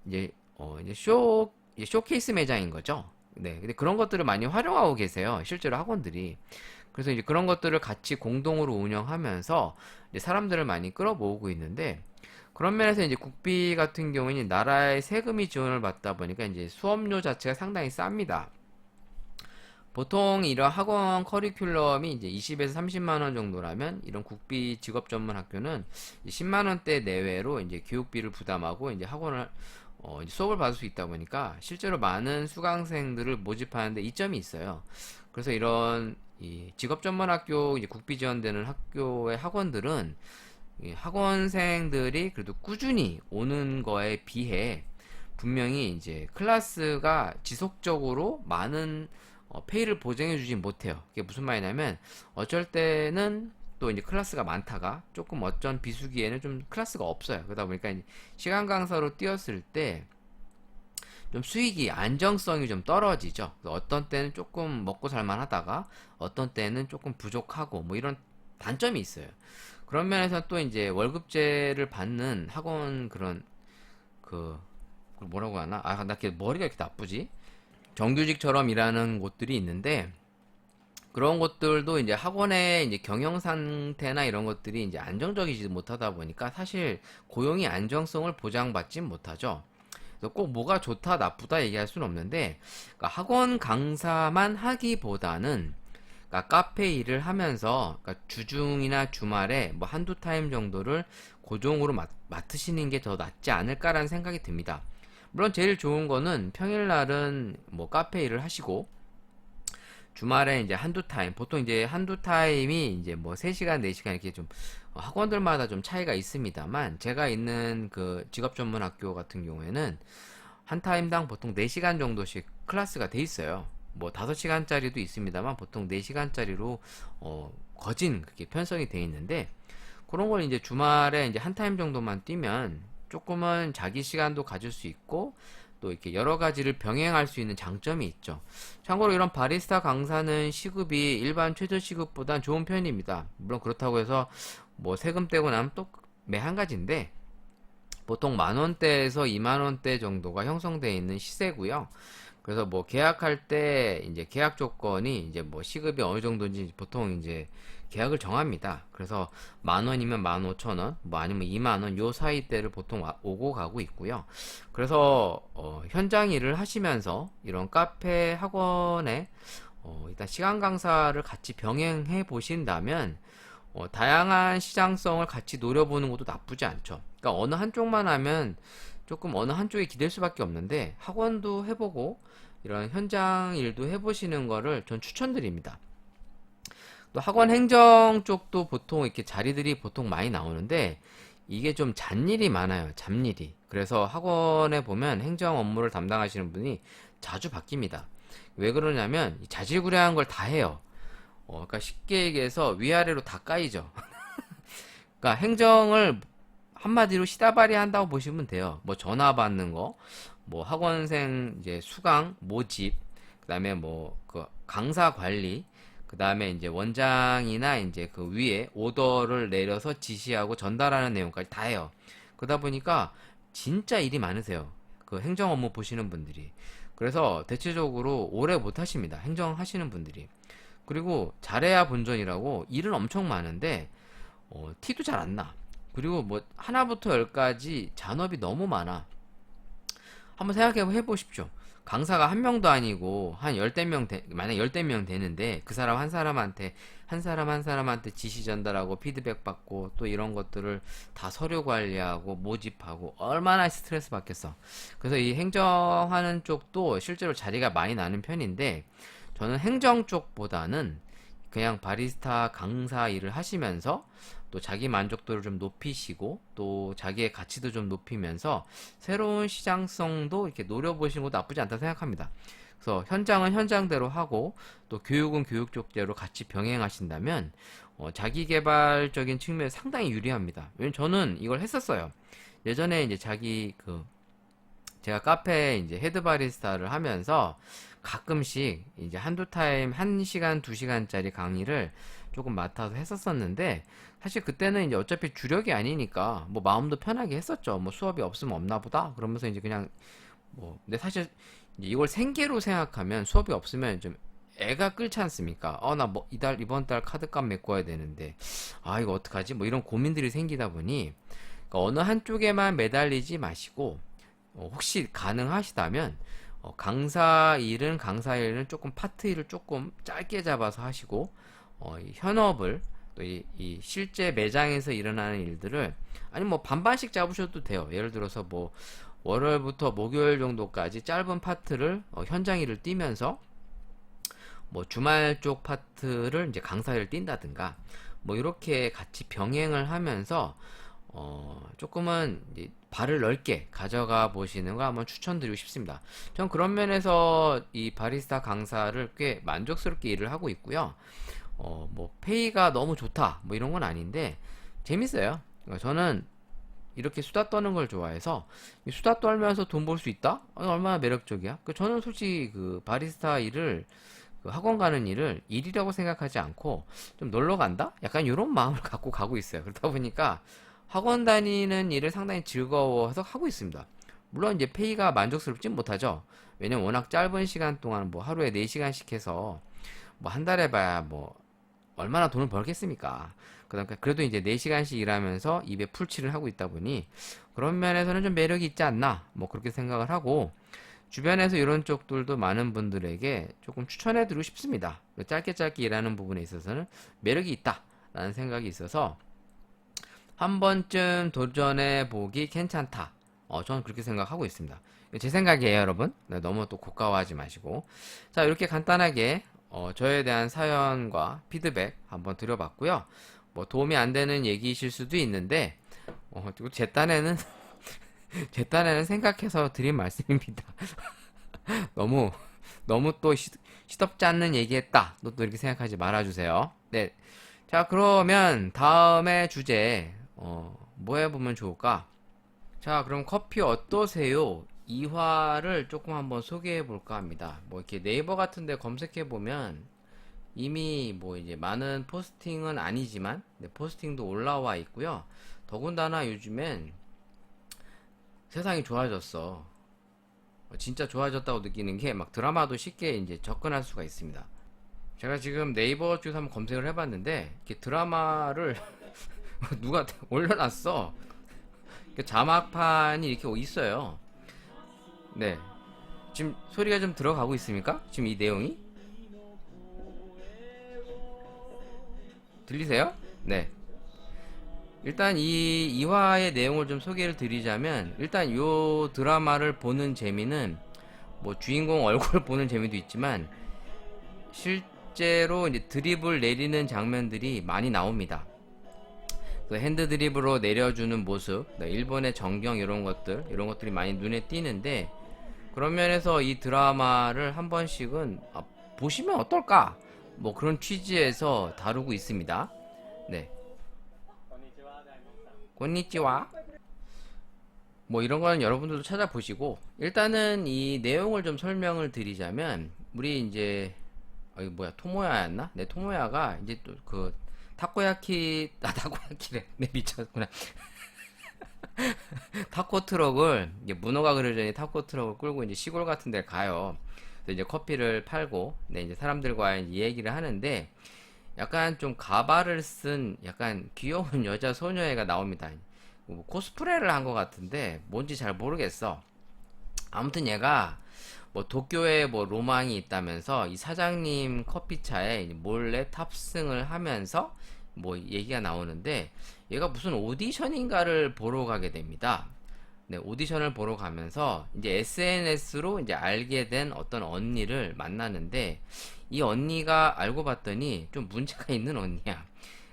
Speaker 2: 이제 이제 쇼케이스 매장인 거죠. 네, 근데 그런 것들을 많이 활용하고 계세요. 실제로 학원들이. 그래서 이제 그런 것들을 같이 공동으로 운영하면서 이제 사람들을 많이 끌어모으고 있는데, 그런 면에서 이제 국비 같은 경우는 나라의 세금이 지원을 받다 보니까 이제 수업료 자체가 상당히 쌉니다. 보통 이런 학원 커리큘럼이 이제 20에서 30만 원 정도라면, 이런 국비 직업 전문 학교는 10만 원대 내외로 이제 교육비를 부담하고 이제 학원을 이제 수업을 받을 수 있다 보니까 실제로 많은 수강생들을 모집하는데 이점이 있어요. 그래서 이런 이 직업 전문 학교, 이제 국비 지원되는 학교의 학원들은 이 학원생들이 그래도 꾸준히 오는 거에 비해 분명히 이제 클래스가 지속적으로 많은 페이를 보장해 주진 못해요. 그게 무슨 말이냐면, 어쩔 때는 또 이제 클래스가 많다가 조금 어쩐 비수기에는 좀 클래스가 없어요. 그러다 보니까 이제 시간 강사로 뛰었을 때 좀 수익이, 안정성이 좀 떨어지죠. 그래서 어떤 때는 조금 먹고 살만 하다가 어떤 때는 조금 부족하고 뭐 이런 단점이 있어요. 그런 면에서 또 이제 월급제를 받는 학원 그런 그걸 뭐라고 하나? 나 이렇게 머리가 이렇게 나쁘지? 정규직처럼 일하는 곳들이 있는데, 그런 것들도 이제 학원의 이제 경영 상태나 이런 것들이 이제 안정적이지 못하다 보니까 사실 고용이 안정성을 보장받지 못하죠. 그래서 꼭 뭐가 좋다 나쁘다 얘기할 수는 없는데, 그러니까 학원 강사만 하기보다는 그러니까 카페 일을 하면서 그러니까 주중이나 주말에 뭐 한두 타임 정도를 고정으로 맡으시는 게 더 낫지 않을까라는 생각이 듭니다. 물론 제일 좋은 거는 평일날은 뭐 카페 일을 하시고 주말에 이제 한두 타임, 보통 이제 한두 타임이 이제 뭐 3시간, 4시간 이렇게 좀 학원들마다 좀 차이가 있습니다만, 제가 있는 그 직업 전문 학교 같은 경우에는 한 타임당 보통 4시간 정도씩 클래스가 돼 있어요. 뭐 5시간짜리도 있습니다만 보통 4시간짜리로 거진 그렇게 편성이 돼 있는데, 그런 걸 이제 주말에 이제 한 타임 정도만 뛰면 조금은 자기 시간도 가질 수 있고 또 이렇게 여러 가지를 병행할 수 있는 장점이 있죠. 참고로 이런 바리스타 강사는 시급이 일반 최저 시급보단 좋은 편입니다. 물론 그렇다고 해서 뭐 세금 떼고 나면 또 매 한 가지인데, 보통 10,000원대에서 20,000원대 정도가 형성되어 있는 시세고요. 그래서 뭐 계약할 때 이제 계약 조건이 이제 뭐 시급이 어느 정도인지 보통 이제 계약을 정합니다. 그래서 10,000원이면 15,000원, 뭐 아니면 20,000원 요 사이대를 보통 오고 가고 있고요. 그래서 현장 일을 하시면서 이런 카페 학원에 일단 시간 강사를 같이 병행해 보신다면 다양한 시장성을 같이 노려보는 것도 나쁘지 않죠. 그러니까 어느 한쪽만 하면 조금 어느 한쪽에 기댈 수밖에 없는데, 학원도 해보고 이런 현장 일도 해보시는 거를 전 추천드립니다. 또 학원 행정 쪽도 보통 이렇게 자리들이 보통 많이 나오는데, 이게 좀 잡일이 많아요. 잡일이. 그래서 학원에 보면 행정 업무를 담당하시는 분이 자주 바뀝니다. 왜 그러냐면 자질구레한 걸 다 해요. 그러니까 쉽게 얘기해서 위아래로 다 까이죠. 그러니까 행정을 한마디로 시다발이 한다고 보시면 돼요. 뭐 전화 받는 거, 뭐 학원생 이제 수강, 모집, 그다음에 뭐 그 강사 관리, 그다음에 이제 원장이나 이제 그 위에 오더를 내려서 지시하고 전달하는 내용까지 다 해요. 그러다 보니까 진짜 일이 많으세요. 그 행정 업무 보시는 분들이. 그래서 대체적으로 오래 못 하십니다. 행정 하시는 분들이. 그리고 잘해야 본전이라고 일은 엄청 많은데 티도 잘 안 나. 그리고 뭐 하나부터 열까지 잔업이 너무 많아. 한번 생각해 보십시오. 강사가 한 명도 아니고 한 10명 만약 10명 되는데, 그 사람 한 사람한테 한 사람한테 지시 전달하고 피드백 받고 또 이런 것들을 다 서류 관리하고 모집하고 얼마나 스트레스 받겠어. 그래서 이 행정하는 쪽도 실제로 자리가 많이 나는 편인데, 저는 행정 쪽보다는 그냥 바리스타 강사 일을 하시면서 또 자기 만족도를 좀 높이시고 또 자기의 가치도 좀 높이면서 새로운 시장성도 이렇게 노려보시는 것도 나쁘지 않다 생각합니다. 그래서 현장은 현장대로 하고 또 교육은 교육 쪽대로 같이 병행하신다면 자기 개발적인 측면에 상당히 유리합니다. 왜냐면 저는 이걸 했었어요. 예전에 이제 제가 카페 이제 헤드 바리스타를 하면서 가끔씩 이제 한두 타임 1시간, 2시간짜리 강의를 조금 맡아서 했었었는데, 사실 그때는 이제 어차피 주력이 아니니까 뭐 마음도 편하게 했었죠. 뭐 수업이 없으면 없나 보다 그러면서 이제 그냥 근데 사실 이제 이걸 생계로 생각하면 수업이 없으면 좀 애가 끌지 않습니까? 나 뭐 이번 달 카드값 메꿔야 되는데 이거 어떡하지? 뭐 이런 고민들이 생기다 보니, 그러니까 어느 한쪽에만 매달리지 마시고 혹시 가능하시다면 강사 일은 조금 파트 일을 조금 짧게 잡아서 하시고 이 현업을 또 이 실제 매장에서 일어나는 일들을 뭐 반반씩 잡으셔도 돼요. 예를 들어서 뭐 월요일부터 목요일 정도까지 짧은 파트를 현장 일을 뛰면서 뭐 주말 쪽 파트를 이제 강사 일을 뛴다든가 뭐 이렇게 같이 병행을 하면서 조금은 이제 발을 넓게 가져가 보시는 거 한번 추천드리고 싶습니다. 전 그런 면에서 이 바리스타 강사를 꽤 만족스럽게 일을 하고 있고요. 뭐 페이가 너무 좋다 뭐 이런 건 아닌데 재밌어요. 그러니까 저는 이렇게 수다 떠는 걸 좋아해서 이 수다 떨면서 돈 벌 수 있다? 얼마나 매력적이야? 저는 솔직히 그 바리스타 일을 그 학원 가는 일을 일이라고 생각하지 않고 좀 놀러 간다? 약간 이런 마음을 갖고 가고 있어요. 그러다 보니까 학원 다니는 일을 상당히 즐거워서 하고 있습니다. 물론 이제 페이가 만족스럽진 못하죠. 왜냐면 워낙 짧은 시간 동안 뭐 하루에 4시간씩 해서 뭐 한 달에 봐야 뭐 얼마나 돈을 벌겠습니까? 그러니까 그래도 이제 4시간씩 일하면서 입에 풀칠을 하고 있다 보니 그런 면에서는 좀 매력이 있지 않나 뭐 그렇게 생각을 하고, 주변에서 이런 쪽들도 많은 분들에게 조금 추천해드리고 싶습니다. 짧게 짧게 일하는 부분에 있어서는 매력이 있다라는 생각이 있어서 한 번쯤 도전해보기 괜찮다. 저는 그렇게 생각하고 있습니다. 제 생각이에요, 여러분. 네, 너무 또 고가워하지 마시고. 자, 이렇게 간단하게 저에 대한 사연과 피드백 한번 드려봤고요. 뭐 도움이 안 되는 얘기이실 수도 있는데 그리고 제 딴에는 제 딴에는 생각해서 드린 말씀입니다. 너무 또 시덥지 않는 얘기했다. 또 이렇게 생각하지 말아주세요. 네. 자, 그러면 다음의 주제 뭐 해보면 좋을까? 자, 그럼 커피 어떠세요? 2화를 조금 한번 소개해 볼까 합니다. 뭐 이렇게 네이버 같은 데 검색해 보면 이미 뭐 이제 많은 포스팅은 아니지만 포스팅도 올라와 있고요. 더군다나 요즘엔 세상이 좋아졌어. 진짜 좋아졌다고 느끼는 게 막 드라마도 쉽게 이제 접근할 수가 있습니다. 제가 지금 네이버 쪽에서 한번 검색을 해봤는데 이렇게 드라마를 누가 올려놨어. 자막판이 이렇게 있어요. 네. 지금 소리가 좀 들어가고 있습니까? 지금 이 내용이? 들리세요? 네. 일단 이 2화의 내용을 좀 소개를 드리자면 일단 요 드라마를 보는 재미는 뭐 주인공 얼굴 보는 재미도 있지만 실제로 이제 드립을 내리는 장면들이 많이 나옵니다. 그 핸드 드립으로 내려주는 모습, 일본의 정경 이런 것들이 많이 눈에 띄는데 그런 면에서 이 드라마를 한 번씩은 보시면 어떨까? 뭐 그런 취지에서 다루고 있습니다. 네. konnichiwa. 뭐 이런 거는 여러분들도 찾아보시고 일단은 이 내용을 좀 설명을 드리자면 우리 이제 토모야였나? 네, 토모야가 이제 또 그 타코야키래. 네, 미쳤구나. 타코 트럭을 이제 문어가 그려져 있는 타코 트럭을 끌고 이제 시골 같은 데 가요. 그래서 이제 커피를 팔고 네, 이제 사람들과 이제 얘기를 하는데 약간 좀 가발을 쓴 약간 귀여운 여자 소녀애가 나옵니다. 뭐 코스프레를 한 것 같은데 뭔지 잘 모르겠어. 아무튼 얘가 뭐 도쿄에 뭐 로망이 있다면서 이 사장님 커피차에 몰래 탑승을 하면서 뭐 얘기가 나오는데 얘가 무슨 오디션인가를 보러 가게 됩니다. 네, 오디션을 보러 가면서 이제 SNS로 이제 알게 된 어떤 언니를 만나는데 이 언니가 알고 봤더니 좀 문제가 있는 언니야.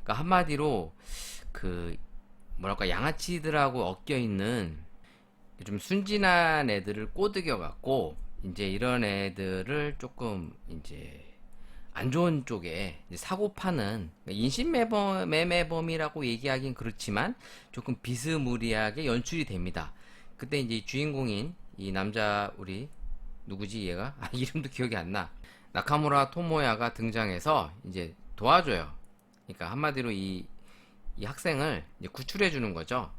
Speaker 2: 그러니까 한마디로 그 뭐랄까 양아치들하고 엮여 있는 좀 순진한 애들을 꼬드겨 갖고 이제 이런 애들을 조금 이제 안 좋은 쪽에 사고 파는 인신매매범이라고 얘기하긴 그렇지만 조금 비스무리하게 연출이 됩니다. 그때 이제 주인공인 이 남자 우리 누구지 얘가? 이름도 기억이 안 나. 나카무라 토모야가 등장해서 이제 도와줘요. 그러니까 한마디로 이 학생을 이제 구출해 주는 거죠.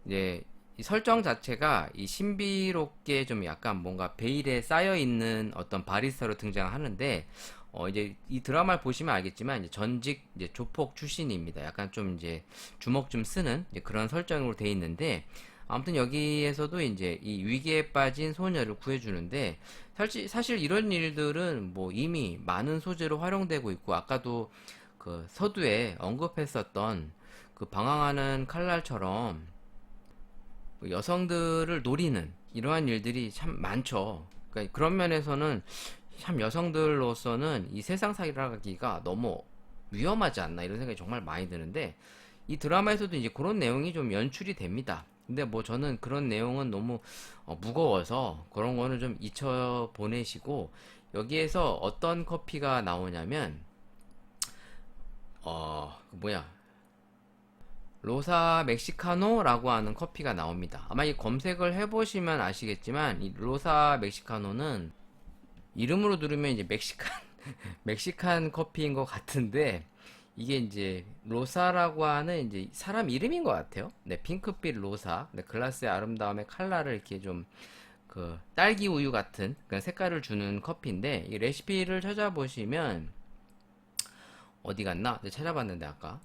Speaker 2: 이제 이 설정 자체가 이 신비롭게 좀 약간 뭔가 베일에 쌓여 있는 어떤 바리스타로 등장하는데 이제 이 드라마를 보시면 알겠지만 이제 전직 이제 조폭 출신입니다. 약간 좀 이제 주먹 좀 쓰는 이제 그런 설정으로 돼 있는데 아무튼 여기에서도 이제 이 위기에 빠진 소녀를 구해주는데 사실 이런 일들은 뭐 이미 많은 소재로 활용되고 있고 아까도 그 서두에 언급했었던 그 방황하는 칼날처럼 여성들을 노리는 이러한 일들이 참 많죠. 그러니까 그런 면에서는 참 여성들로서는 이 세상 살아가기가 너무 위험하지 않나 이런 생각이 정말 많이 드는데 이 드라마에서도 이제 그런 내용이 좀 연출이 됩니다. 근데 뭐 저는 그런 내용은 너무 무거워서 그런 거는 좀 잊혀 보내시고 여기에서 어떤 커피가 나오냐면 로사 멕시카노라고 하는 커피가 나옵니다. 아마 이 검색을 해보시면 아시겠지만 이 로사 멕시카노는 이름으로 들으면 이제 멕시칸 커피인 것 같은데 이게 이제 로사라고 하는 이제 사람 이름인 것 같아요. 네, 핑크빛 로사. 네, 글라스의 아름다움의 칼라를 이렇게 좀 그 딸기 우유 같은 그런 색깔을 주는 커피인데 이 레시피를 찾아보시면 어디 갔나? 네, 찾아봤는데 아까.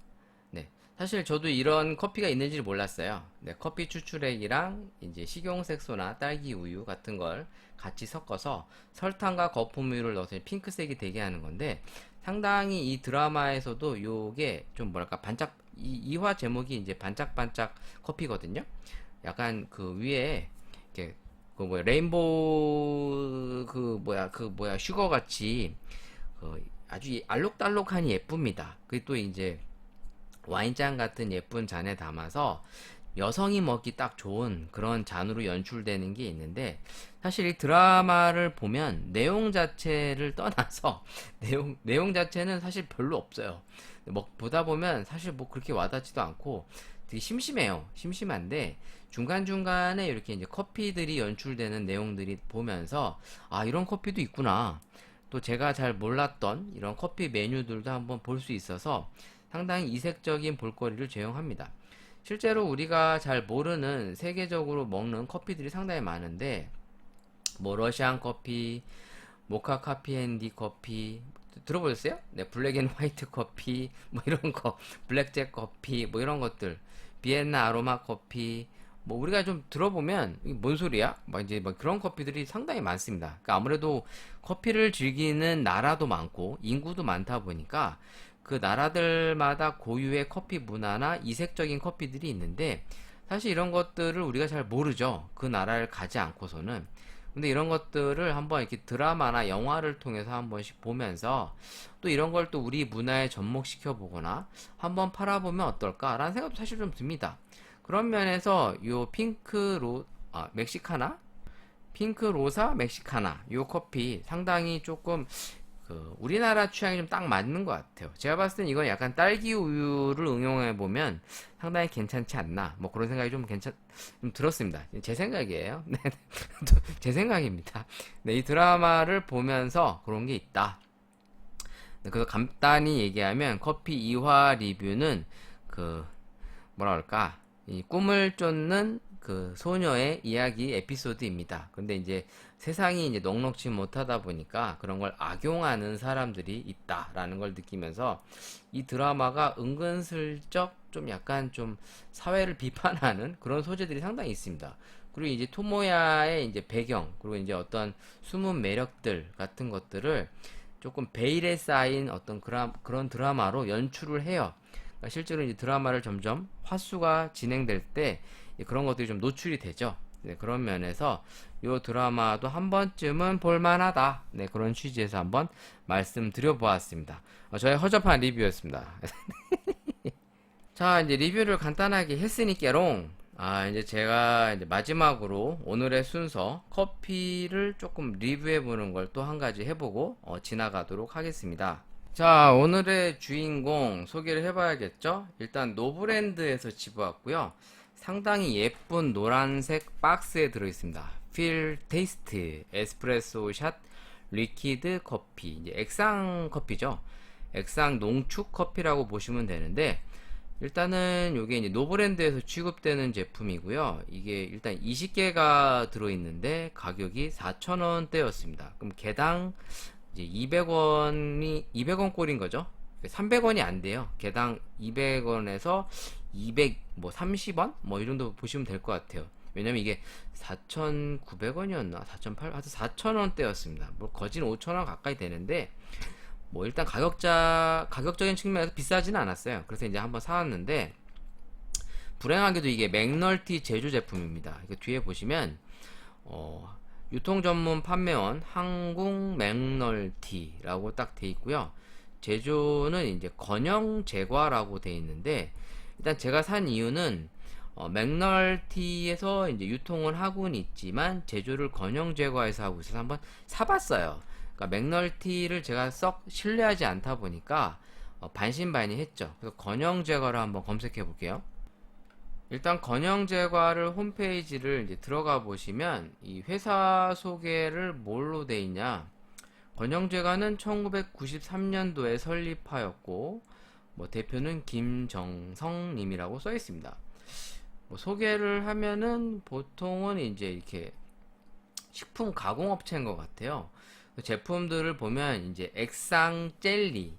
Speaker 2: 네. 사실 저도 이런 커피가 있는지 몰랐어요. 네, 커피 추출액이랑 이제 식용색소나 딸기 우유 같은 걸 같이 섞어서 설탕과 거품우유를 넣어서 핑크색이 되게 하는 건데, 상당히 이 드라마에서도 요게 좀 뭐랄까 반짝, 이화 제목이 이제 반짝반짝 커피거든요. 약간 그 위에 이렇게 그 뭐야 레인보우 그 뭐야 슈거 같이 아주 알록달록하니 예쁩니다. 그게 또 이제 와인잔 같은 예쁜 잔에 담아서 여성이 먹기 딱 좋은 그런 잔으로 연출되는 게 있는데, 사실 이 드라마를 보면 내용 자체를 떠나서 내용 자체는 사실 별로 없어요. 보다 보면 사실 뭐 그렇게 와닿지도 않고 되게 심심해요. 심심한데 중간중간에 이렇게 이제 커피들이 연출되는 내용들이 보면서, 아, 이런 커피도 있구나. 또 제가 잘 몰랐던 이런 커피 메뉴들도 한번 볼 수 있어서 상당히 이색적인 볼거리를 제공합니다. 실제로 우리가 잘 모르는 세계적으로 먹는 커피들이 상당히 많은데, 뭐 러시안 커피, 모카 카피앤디 커피 들어보셨어요? 네, 블랙 앤 화이트 커피 뭐 이런 거, 블랙잭 커피 뭐 이런 것들, 비엔나 아로마 커피, 뭐 우리가 좀 들어보면 이게 뭔 소리야? 막 이제 막 그런 커피들이 상당히 많습니다. 그러니까 아무래도 커피를 즐기는 나라도 많고 인구도 많다 보니까 그 나라들마다 고유의 커피 문화나 이색적인 커피들이 있는데, 사실 이런 것들을 우리가 잘 모르죠. 그 나라를 가지 않고서는. 근데 이런 것들을 한번 이렇게 드라마나 영화를 통해서 한 번씩 보면서 또 이런 걸 또 우리 문화에 접목시켜 보거나 한번 팔아보면 어떨까라는 생각도 사실 좀 듭니다. 그런 면에서 요 멕시카나? 핑크 로사 멕시카나 요 커피 상당히 조금 그 우리나라 취향이 좀 딱 맞는 것 같아요. 제가 봤을 땐 이건 약간 딸기 우유를 응용해 보면 상당히 괜찮지 않나, 뭐 그런 생각이 좀 들었습니다. 제 생각이에요. 네, 제 생각입니다. 네, 이 드라마를 보면서 그런 게 있다. 네, 그래서 간단히 얘기하면 커피 2화 리뷰는 그 뭐라 그럴까, 이 꿈을 쫓는 그 소녀의 이야기 에피소드입니다. 근데 이제 세상이 이제 넉넉지 못하다 보니까 그런 걸 악용하는 사람들이 있다라는 걸 느끼면서 이 드라마가 은근슬쩍 좀 약간 좀 사회를 비판하는 그런 소재들이 상당히 있습니다. 그리고 이제 토모야의 이제 배경, 그리고 이제 어떤 숨은 매력들 같은 것들을 조금 베일에 쌓인 어떤 그런 드라마로 연출을 해요. 그러니까 실제로 이제 드라마를 점점 화수가 진행될 때 그런 것들이 좀 노출이 되죠. 네, 그런 면에서 이 드라마도 한 번쯤은 볼만하다. 네, 그런 취지에서 한번 말씀드려 보았습니다. 저의 허접한 리뷰였습니다. 자, 이제 리뷰를 간단하게 했으니까롱. 이제 제가 이제 마지막으로 오늘의 순서 커피를 조금 리뷰해 보는 걸 또 한 가지 해보고 지나가도록 하겠습니다. 자, 오늘의 주인공 소개를 해봐야겠죠? 일단 노브랜드에서 집어왔고요. 상당히 예쁜 노란색 박스에 들어있습니다. 필 테이스트 에스프레소 샷 리퀴드 커피, 이제 액상 커피죠. 액상 농축 커피라고 보시면 되는데, 일단은 이게 이제 노브랜드에서 취급되는 제품이고요. 이게 일단 20개가 들어있는데 가격이 4,000원대였습니다. 그럼 개당 이제 200원 꼴인 거죠. 300원이 안 돼요. 개당 200원에서 230원? 뭐 이 정도 보시면 될 것 같아요. 왜냐면 이게 4,900원이었나? 4,800원? 하여튼 4,000원대였습니다. 뭐 거진 5,000원 가까이 되는데, 뭐 일단 가격적인 측면에서 비싸지는 않았어요. 그래서 이제 한번 사왔는데, 불행하게도 이게 맥널티 제조 제품입니다. 이거 뒤에 보시면 유통 전문 판매원 한국 맥널티라고 딱 돼 있고요. 제조는 이제 건영 제과라고 돼 있는데, 일단 제가 산 이유는 맥널티에서 이제 유통을 하고는 있지만 제조를 건영 제과에서 하고 있어서 한번 사봤어요. 그러니까 맥널티를 제가 썩 신뢰하지 않다 보니까 반신반의했죠. 그래서 건영 제과를 한번 검색해 볼게요. 일단 건영 제과를 홈페이지를 이제 들어가 보시면 이 회사 소개를 뭘로 돼 있냐? 건영 제과는 1993년도에 설립하였고, 뭐 대표는 김정성 님이라고 써 있습니다. 뭐 소개를 하면은 보통은 이제 이렇게 식품 가공업체인 것 같아요. 제품들을 보면 이제 액상 젤리,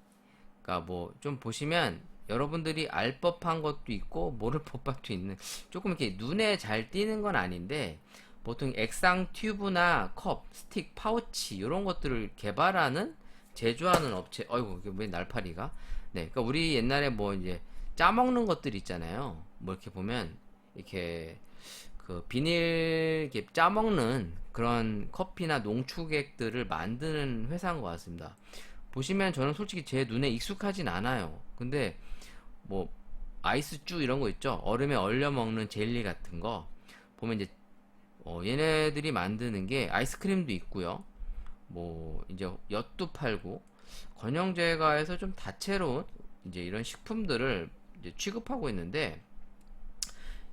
Speaker 2: 그러니까 뭐 좀 보시면 여러분들이 알 법한 것도 있고 모를 법도 있는, 조금 이렇게 눈에 잘 띄는 건 아닌데, 보통 액상 튜브나 컵, 스틱, 파우치 이런 것들을 개발하는 제조하는 업체. 어이구, 이게 왜 날파리가? 네, 그러니까 우리 옛날에 뭐 이제 짜먹는 것들 있잖아요. 뭐 이렇게 보면 이렇게 그 비닐 이렇게 짜먹는 그런 커피나 농축액들을 만드는 회사인 것 같습니다. 보시면 저는 솔직히 제 눈에 익숙하진 않아요. 근데 뭐 아이스쭈 이런 거 있죠. 얼음에 얼려 먹는 젤리 같은 거 보면 이제 얘네들이 만드는 게 아이스크림도 있고요. 뭐 이제 엿도 팔고, 건영제과에서 좀 다채로운 이제 이런 식품들을 이제 취급하고 있는데,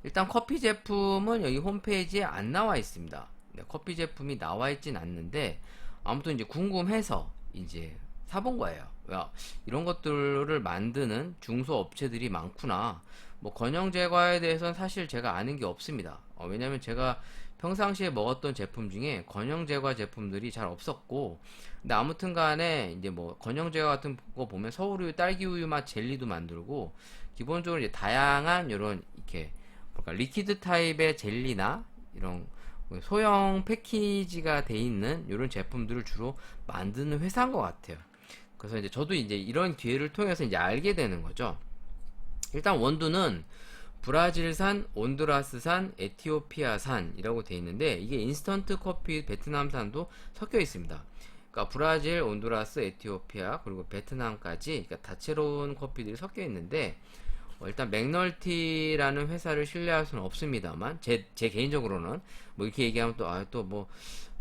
Speaker 2: 일단 커피 제품은 여기 홈페이지에 안 나와 있습니다. 네, 커피 제품이 나와 있진 않는데 아무튼 이제 궁금해서 이제 사본 거예요. 야, 이런 것들을 만드는 중소업체들이 많구나. 뭐 건영제과에 대해서는 사실 제가 아는 게 없습니다. 왜냐면 제가 평상시에 먹었던 제품 중에 건영제과 제품들이 잘 없었고, 근데 아무튼 간에 이제 뭐 건영제과 같은 거 보면 서울우유, 딸기우유 맛 젤리도 만들고, 기본적으로 이제 다양한 이런 이렇게 뭔가 리퀴드 타입의 젤리나 이런 소형 패키지가 돼 있는 이런 제품들을 주로 만드는 회사인 것 같아요. 그래서 이제 저도 이제 이런 기회를 통해서 이제 알게 되는 거죠. 일단 원두는 브라질산, 온두라스산, 에티오피아산이라고 돼 있는데, 이게 인스턴트 커피 베트남산도 섞여 있습니다. 그러니까 브라질, 온두라스, 에티오피아 그리고 베트남까지, 그러니까 다채로운 커피들이 섞여 있는데, 일단 맥널티라는 회사를 신뢰할 수는 없습니다만, 제 개인적으로는 뭐 이렇게 얘기하면 또 뭐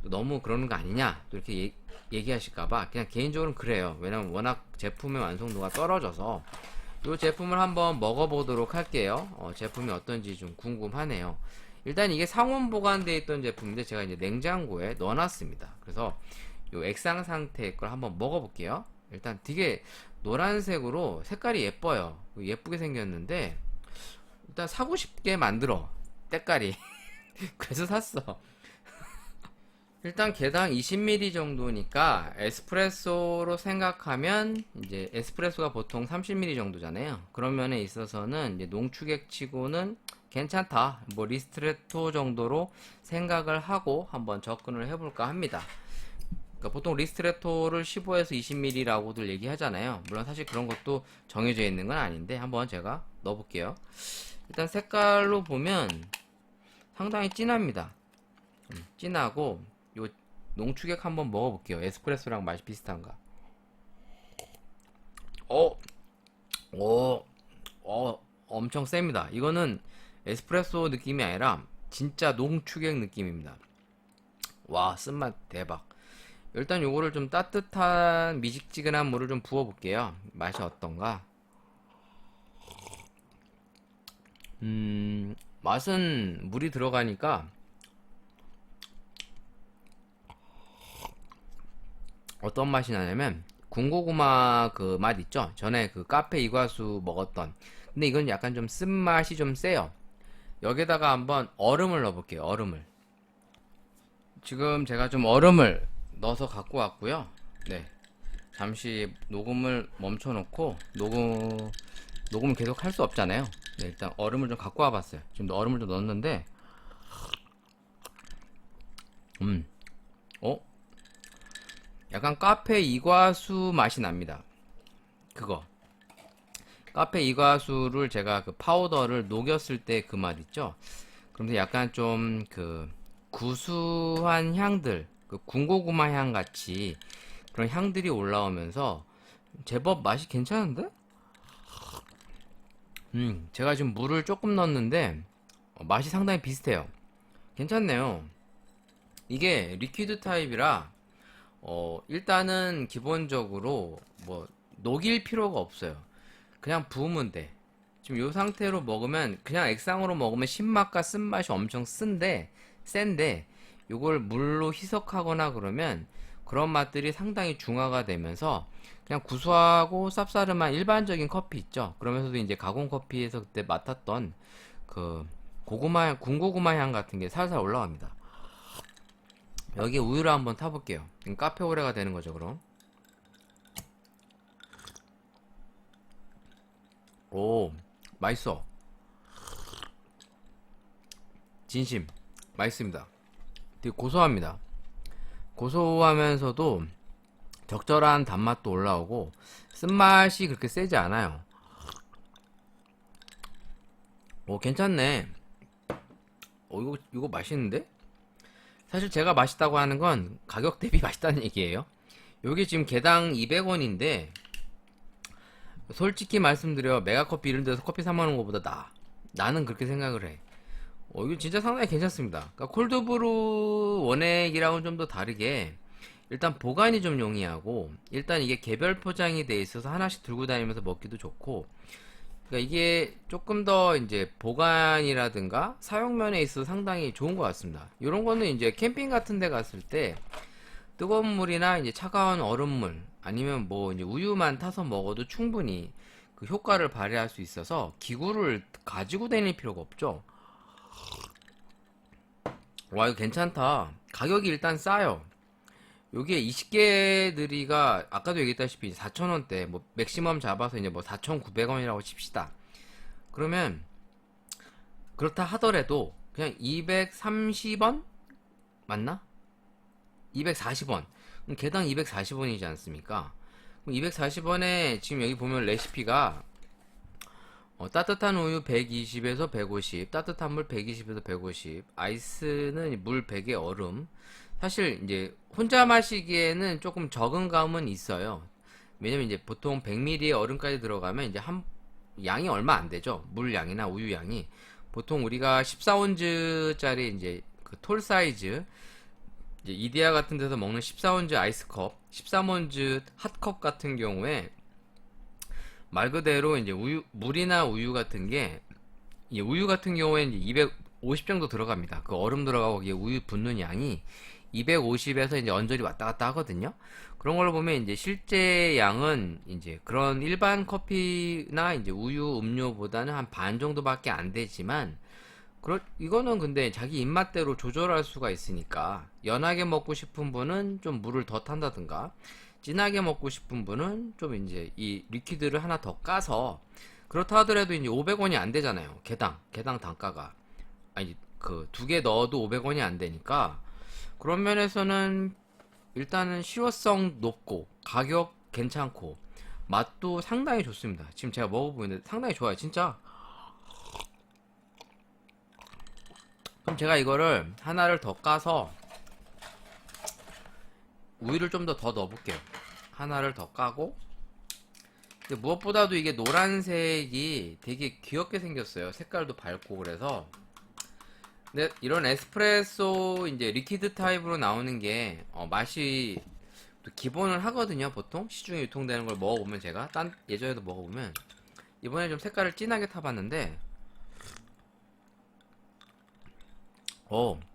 Speaker 2: 너무 그러는 거 아니냐 또 이렇게 얘기하실까봐 그냥 개인적으로는 그래요. 왜냐면 워낙 제품의 완성도가 떨어져서. 이 제품을 한번 먹어보도록 할게요. 제품이 어떤지 좀 궁금하네요. 일단 이게 상온 보관되어 있던 제품인데 제가 이제 냉장고에 넣어놨습니다. 그래서 이 액상 상태의 걸 한번 먹어볼게요. 일단 되게 노란색으로 색깔이 예뻐요. 예쁘게 생겼는데 일단 사고 싶게 만들어, 때깔이. 그래서 샀어. 일단 개당 20ml 정도니까 에스프레소로 생각하면, 이제 에스프레소가 보통 30ml 정도잖아요. 그런 면에 있어서는 이제 농축액 치고는 괜찮다, 뭐 리스트레토 정도로 생각을 하고 한번 접근을 해볼까 합니다. 그러니까 보통 리스트레토를 15에서 20ml라고들 얘기하잖아요. 물론 사실 그런 것도 정해져 있는 건 아닌데 한번 제가 넣어볼게요. 일단 색깔로 보면 상당히 진합니다. 진하고, 요 농축액 한번 먹어볼게요. 에스프레소랑 맛이 비슷한가. 엄청 셉니다. 이거는 에스프레소 느낌이 아니라 진짜 농축액 느낌입니다. 와, 쓴맛 대박. 일단 요거를 좀 따뜻한 미직지근한 물을 좀 부어볼게요. 맛이 어떤가. 맛은 물이 들어가니까 어떤 맛이 나냐면 군고구마 그 맛 있죠? 전에 그 카페 이과수 먹었던. 근데 이건 약간 좀 쓴맛이 좀 세요. 여기다가 한번 얼음을 넣어볼게요. 얼음을. 지금 제가 좀 얼음을 넣어서 갖고 왔고요. 네, 잠시 녹음을 멈춰놓고, 녹음을 계속 할 수 없잖아요. 네, 일단 얼음을 좀 갖고 와봤어요. 지금 얼음을 좀 넣었는데, 약간 카페 이과수 맛이 납니다. 그거 카페 이과수를 제가 그 파우더를 녹였을 때 그 맛 있죠? 그러면서 약간 좀 그 구수한 향들, 그 군고구마 향 같이 그런 향들이 올라오면서 제법 맛이 괜찮은데? 제가 지금 물을 조금 넣었는데 맛이 상당히 비슷해요. 괜찮네요. 이게 리퀴드 타입이라 일단은 기본적으로 뭐 녹일 필요가 없어요. 그냥 부으면 돼. 지금 이 상태로 먹으면, 그냥 액상으로 먹으면 신맛과 쓴맛이 엄청 센데 요걸 물로 희석하거나 그러면 그런 맛들이 상당히 중화가 되면서 그냥 구수하고 쌉싸름한 일반적인 커피 있죠. 그러면서도 이제 가공 커피에서 그때 맡았던 그 군고구마 향 같은 게 살살 올라갑니다. 여기에 우유를 한번 타볼게요. 카페 오레가 되는 거죠, 그럼. 오, 맛있어. 진심 맛있습니다. 되게 고소합니다. 고소하면서도 적절한 단맛도 올라오고 쓴맛이 그렇게 세지 않아요. 오, 괜찮네. 이거 맛있는데? 사실 제가 맛있다고 하는 건 가격 대비 맛있다는 얘기예요. 요게 지금 개당 200원인데 솔직히 말씀드려 메가커피 이런 데서 커피 사 먹는 것보다 나는 그렇게 생각을 해. 이거 진짜 상당히 괜찮습니다. 그러니까 콜드브루 원액이랑은 좀 더 다르게 일단 보관이 좀 용이하고 일단 이게 개별 포장이 돼 있어서 하나씩 들고 다니면서 먹기도 좋고 그러니까 이게 조금 더 이제 보관이라든가 사용면에 있어서 상당히 좋은 것 같습니다. 이런 거는 이제 캠핑 같은 데 갔을 때 뜨거운 물이나 이제 차가운 얼음물 아니면 뭐 이제 우유만 타서 먹어도 충분히 그 효과를 발휘할 수 있어서 기구를 가지고 다닐 필요가 없죠. 와, 이거 괜찮다. 가격이 일단 싸요. 요게 20개들이가 아까도 얘기했다시피 4,000원대 뭐 맥시멈 잡아서 이제 뭐 4,900원이라고 칩시다. 그러면 그렇다 하더라도 그냥 230원 맞나? 240원. 그럼 개당 240원이지 않습니까? 그럼 240원에 지금 여기 보면 레시피가 따뜻한 우유 120에서 150, 따뜻한 물 120에서 150, 아이스는 물 100에 얼음. 사실 이제 혼자 마시기에는 조금 적은 감은 있어요. 왜냐면 이제 보통 100ml의 얼음까지 들어가면 이제 양이 얼마 안 되죠. 물 양이나 우유 양이. 보통 우리가 14온즈짜리 이제 그 톨 사이즈 이제 이디야 같은 데서 먹는 14온즈 아이스컵, 13온즈 핫컵 같은 경우에 말 그대로 이제 물이나 우유 같은 게, 이 우유 같은 경우에 이제 250 정도 들어갑니다. 그 얼음 들어가고 이게 우유 붓는 양이 250에서 이제 언저리 왔다 갔다 하거든요. 그런 걸로 보면 이제 실제 양은 이제 그런 일반 커피나 이제 우유 음료보다는 한 반 정도밖에 안 되지만, 이거는 근데 자기 입맛대로 조절할 수가 있으니까 연하게 먹고 싶은 분은 좀 물을 더 탄다든가 진하게 먹고 싶은 분은 좀 이제 이 리퀴드를 하나 더 까서 그렇다 하더라도 이제 500원이 안 되잖아요. 개당 단가가 아니 그 두 개 넣어도 500원이 안 되니까 그런 면에서는 일단은 실효성 높고 가격 괜찮고 맛도 상당히 좋습니다. 지금 제가 먹어보는데 상당히 좋아요. 진짜. 그럼 제가 이거를 하나를 더 까서 우유를 좀 더 넣어볼게요. 하나를 더 까고. 근데 무엇보다도 이게 노란색이 되게 귀엽게 생겼어요. 색깔도 밝고 그래서. 근데 이런 에스프레소 이제 리퀴드 타입으로 나오는 게 맛이 또 기본을 하거든요. 보통 시중에 유통되는 걸 먹어보면 제가 예전에도 먹어보면 이번에 좀 색깔을 진하게 타봤는데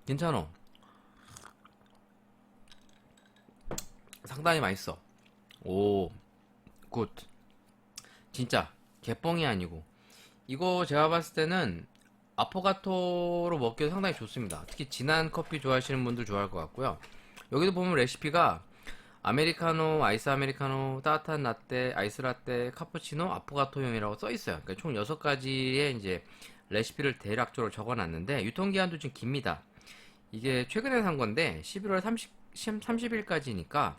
Speaker 2: 괜찮어. 상당히 맛있어. 오, 굿. 진짜 개뻥이 아니고 이거 제가 봤을 때는 아포가토로 먹기도 상당히 좋습니다. 특히 진한 커피 좋아하시는 분들 좋아할 것 같고요. 여기도 보면 레시피가 아메리카노, 아이스 아메리카노, 따뜻한 라떼, 아이스 라떼, 카푸치노, 아포가토용이라고 써 있어요. 그러니까 총 6가지의 이제 레시피를 대략적으로 적어놨는데 유통기한도 좀 깁니다. 이게 최근에 산 건데 11월 30일까지니까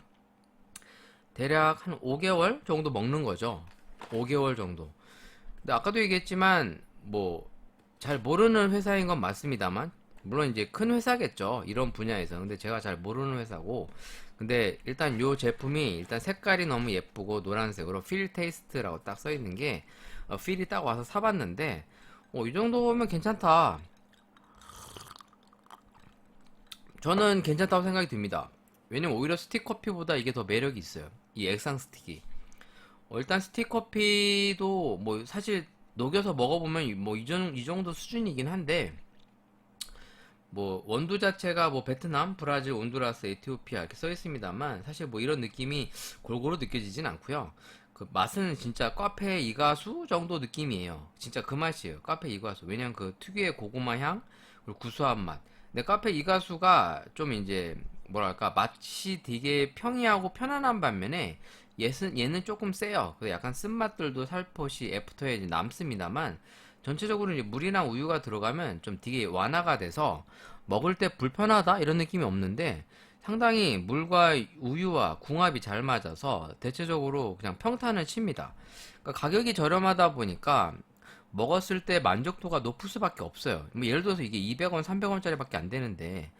Speaker 2: 대략 한 5개월 정도 먹는 거죠. 5개월 정도. 근데 아까도 얘기했지만 뭐 잘 모르는 회사인 건 맞습니다만 물론 이제 큰 회사겠죠. 이런 분야에서. 근데 제가 잘 모르는 회사고 근데 일단 요 제품이 일단 색깔이 너무 예쁘고 노란색으로 필 테이스트라고 딱 써 있는 게 필이 딱 와서 사봤는데 이 정도면 괜찮다. 저는 괜찮다고 생각이 듭니다. 왜냐면 오히려 스틱커피보다 이게 더 매력이 있어요. 이 액상 스틱이. 일단 스틱커피도 뭐 사실 녹여서 먹어보면 뭐 이 정도 수준이긴 한데 뭐 원두 자체가 뭐 베트남, 브라질, 온두라스, 에티오피아 이렇게 써 있습니다만 사실 뭐 이런 느낌이 골고루 느껴지진 않고요. 그 맛은 진짜 카페 이가수 정도 느낌이에요. 진짜 그 맛이에요. 카페 이가수. 왜냐면 그 특유의 고구마 향 그리고 구수한 맛. 근데 카페 이가수가 좀 이제 뭐랄까 맛이 되게 평이하고 편안한 반면에 얘는 조금 세요. 그래서 약간 쓴맛들도 살포시 애프터에 이제 남습니다만 전체적으로 이제 물이나 우유가 들어가면 좀 되게 완화가 돼서 먹을 때 불편하다 이런 느낌이 없는데 상당히 물과 우유와 궁합이 잘 맞아서 대체적으로 그냥 평탄을 칩니다. 그러니까 가격이 저렴하다 보니까 먹었을 때 만족도가 높을 수밖에 없어요. 뭐 예를 들어서 이게 200원, 300원짜리밖에 안 되는데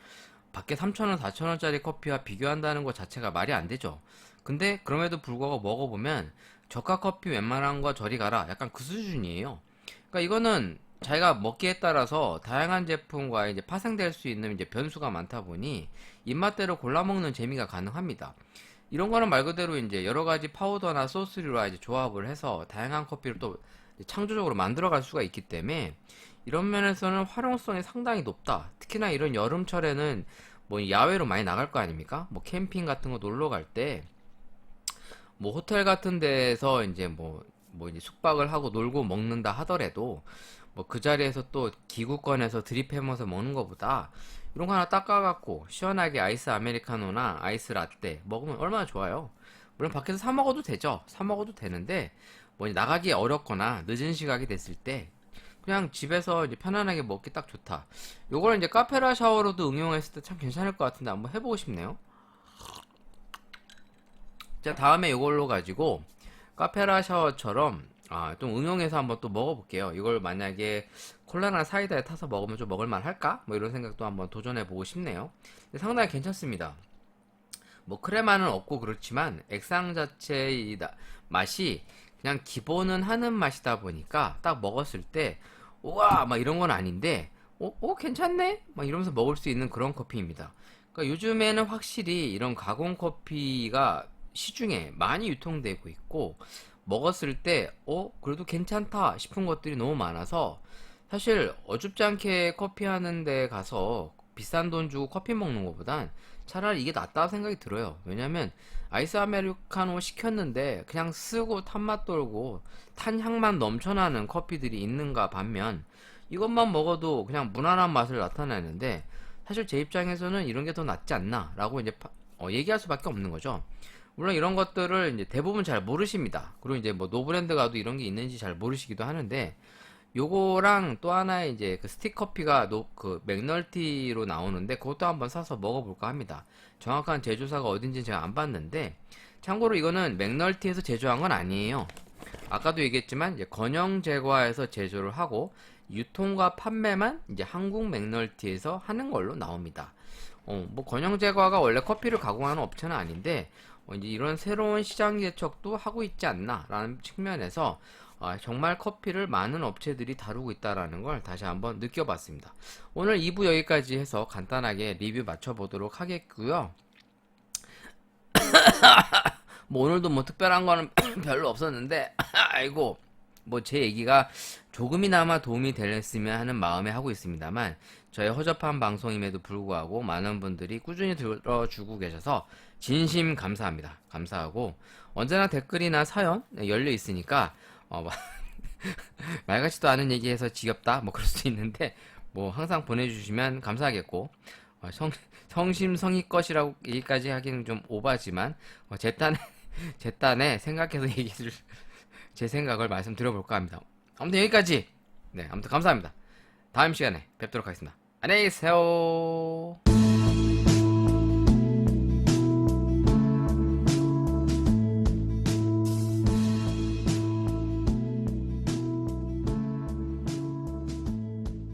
Speaker 2: 밖에 3,000원, 4,000원짜리 커피와 비교한다는 것 자체가 말이 안 되죠. 근데 그럼에도 불구하고 먹어보면 저가 커피 웬만한 거 저리 가라 약간 그 수준이에요. 그러니까 이거는 자기가 먹기에 따라서 다양한 제품과 이제 파생될 수 있는 이제 변수가 많다 보니 입맛대로 골라 먹는 재미가 가능합니다. 이런 거는 말 그대로 이제 여러 가지 파우더나 소스류와 이제 조합을 해서 다양한 커피를 또 창조적으로 만들어갈 수가 있기 때문에 이런 면에서는 활용성이 상당히 높다. 특히나 이런 여름철에는 뭐 야외로 많이 나갈 거 아닙니까? 뭐 캠핑 같은 거 놀러 갈 때 뭐 호텔 같은 데에서 이제 뭐 이제 숙박을 하고 놀고 먹는다 하더라도 뭐 그 자리에서 또 기구권에서 드립해먹어서 먹는 것보다 이런 거 하나 닦아갖고 시원하게 아이스 아메리카노나 아이스 라떼 먹으면 얼마나 좋아요. 물론 밖에서 사 먹어도 되죠. 사 먹어도 되는데 뭐 나가기 어렵거나 늦은 시각이 됐을 때 그냥 집에서 이제 편안하게 먹기 딱 좋다. 요걸 이제 카페라 샤워로도 응용했을 때 참 괜찮을 것 같은데 한번 해보고 싶네요. 자, 다음에 이걸로 가지고 카페라 샤워처럼 좀 응용해서 한번 또 먹어볼게요. 이걸 만약에 콜라나 사이다에 타서 먹으면 좀 먹을만 할까? 뭐 이런 생각도 한번 도전해보고 싶네요. 상당히 괜찮습니다. 뭐 크레마는 없고 그렇지만 액상 자체의 맛이 그냥 기본은 하는 맛이다 보니까 딱 먹었을 때 우와 막 이런 건 아닌데 괜찮네? 막 이러면서 먹을 수 있는 그런 커피입니다. 그러니까 요즘에는 확실히 이런 가공 커피가 시중에 많이 유통되고 있고 먹었을 때 그래도 괜찮다 싶은 것들이 너무 많아서 사실 어줍지 않게 커피 하는 데 가서 비싼 돈 주고 커피 먹는 것보단 차라리 이게 낫다 생각이 들어요. 왜냐면 아이스 아메리카노 시켰는데 그냥 쓰고 탄맛 돌고 탄향만 넘쳐나는 커피들이 있는가 반면 이것만 먹어도 그냥 무난한 맛을 나타내는데 사실 제 입장에서는 이런 게 더 낫지 않나 라고 이제 얘기할 수밖에 없는 거죠. 물론 이런 것들을 이제 대부분 잘 모르십니다. 그리고 이제 뭐 노브랜드 가도 이런 게 있는지 잘 모르시기도 하는데 요거랑 또 하나의 이제 그 스틱 커피가 그 맥널티로 나오는데 그것도 한번 사서 먹어볼까 합니다. 정확한 제조사가 어딘지 제가 안 봤는데 참고로 이거는 맥널티에서 제조한 건 아니에요. 아까도 얘기했지만 이제 건형 제과에서 제조를 하고 유통과 판매만 이제 한국 맥널티에서 하는 걸로 나옵니다. 뭐 건형 제과가 원래 커피를 가공하는 업체는 아닌데 이제 이런 새로운 시장 개척도 하고 있지 않나라는 측면에서 정말 커피를 많은 업체들이 다루고 있다라는 걸 다시 한번 느껴봤습니다. 오늘 2부 여기까지 해서 간단하게 리뷰 맞춰보도록 하겠고요. 뭐 오늘도 뭐 특별한 거는 별로 없었는데 아이고 뭐 제 얘기가 조금이나마 도움이 됐으면 하는 마음에 하고 있습니다만 저의 허접한 방송임에도 불구하고 많은 분들이 꾸준히 들어주고 계셔서 진심 감사합니다. 감사하고 언제나 댓글이나 사연 열려 있으니까 말 같지도 않은 얘기해서 지겹다 뭐 그럴 수도 있는데 뭐 항상 보내주시면 감사하겠고 성심성의껏이라고 얘기까지 하기는 좀 오바지만 제 딴에 생각해서 얘기를 제 생각을 말씀드려볼까 합니다. 아무튼 여기까지. 네, 아무튼 감사합니다. 다음 시간에 뵙도록 하겠습니다. 안녕히 계세요.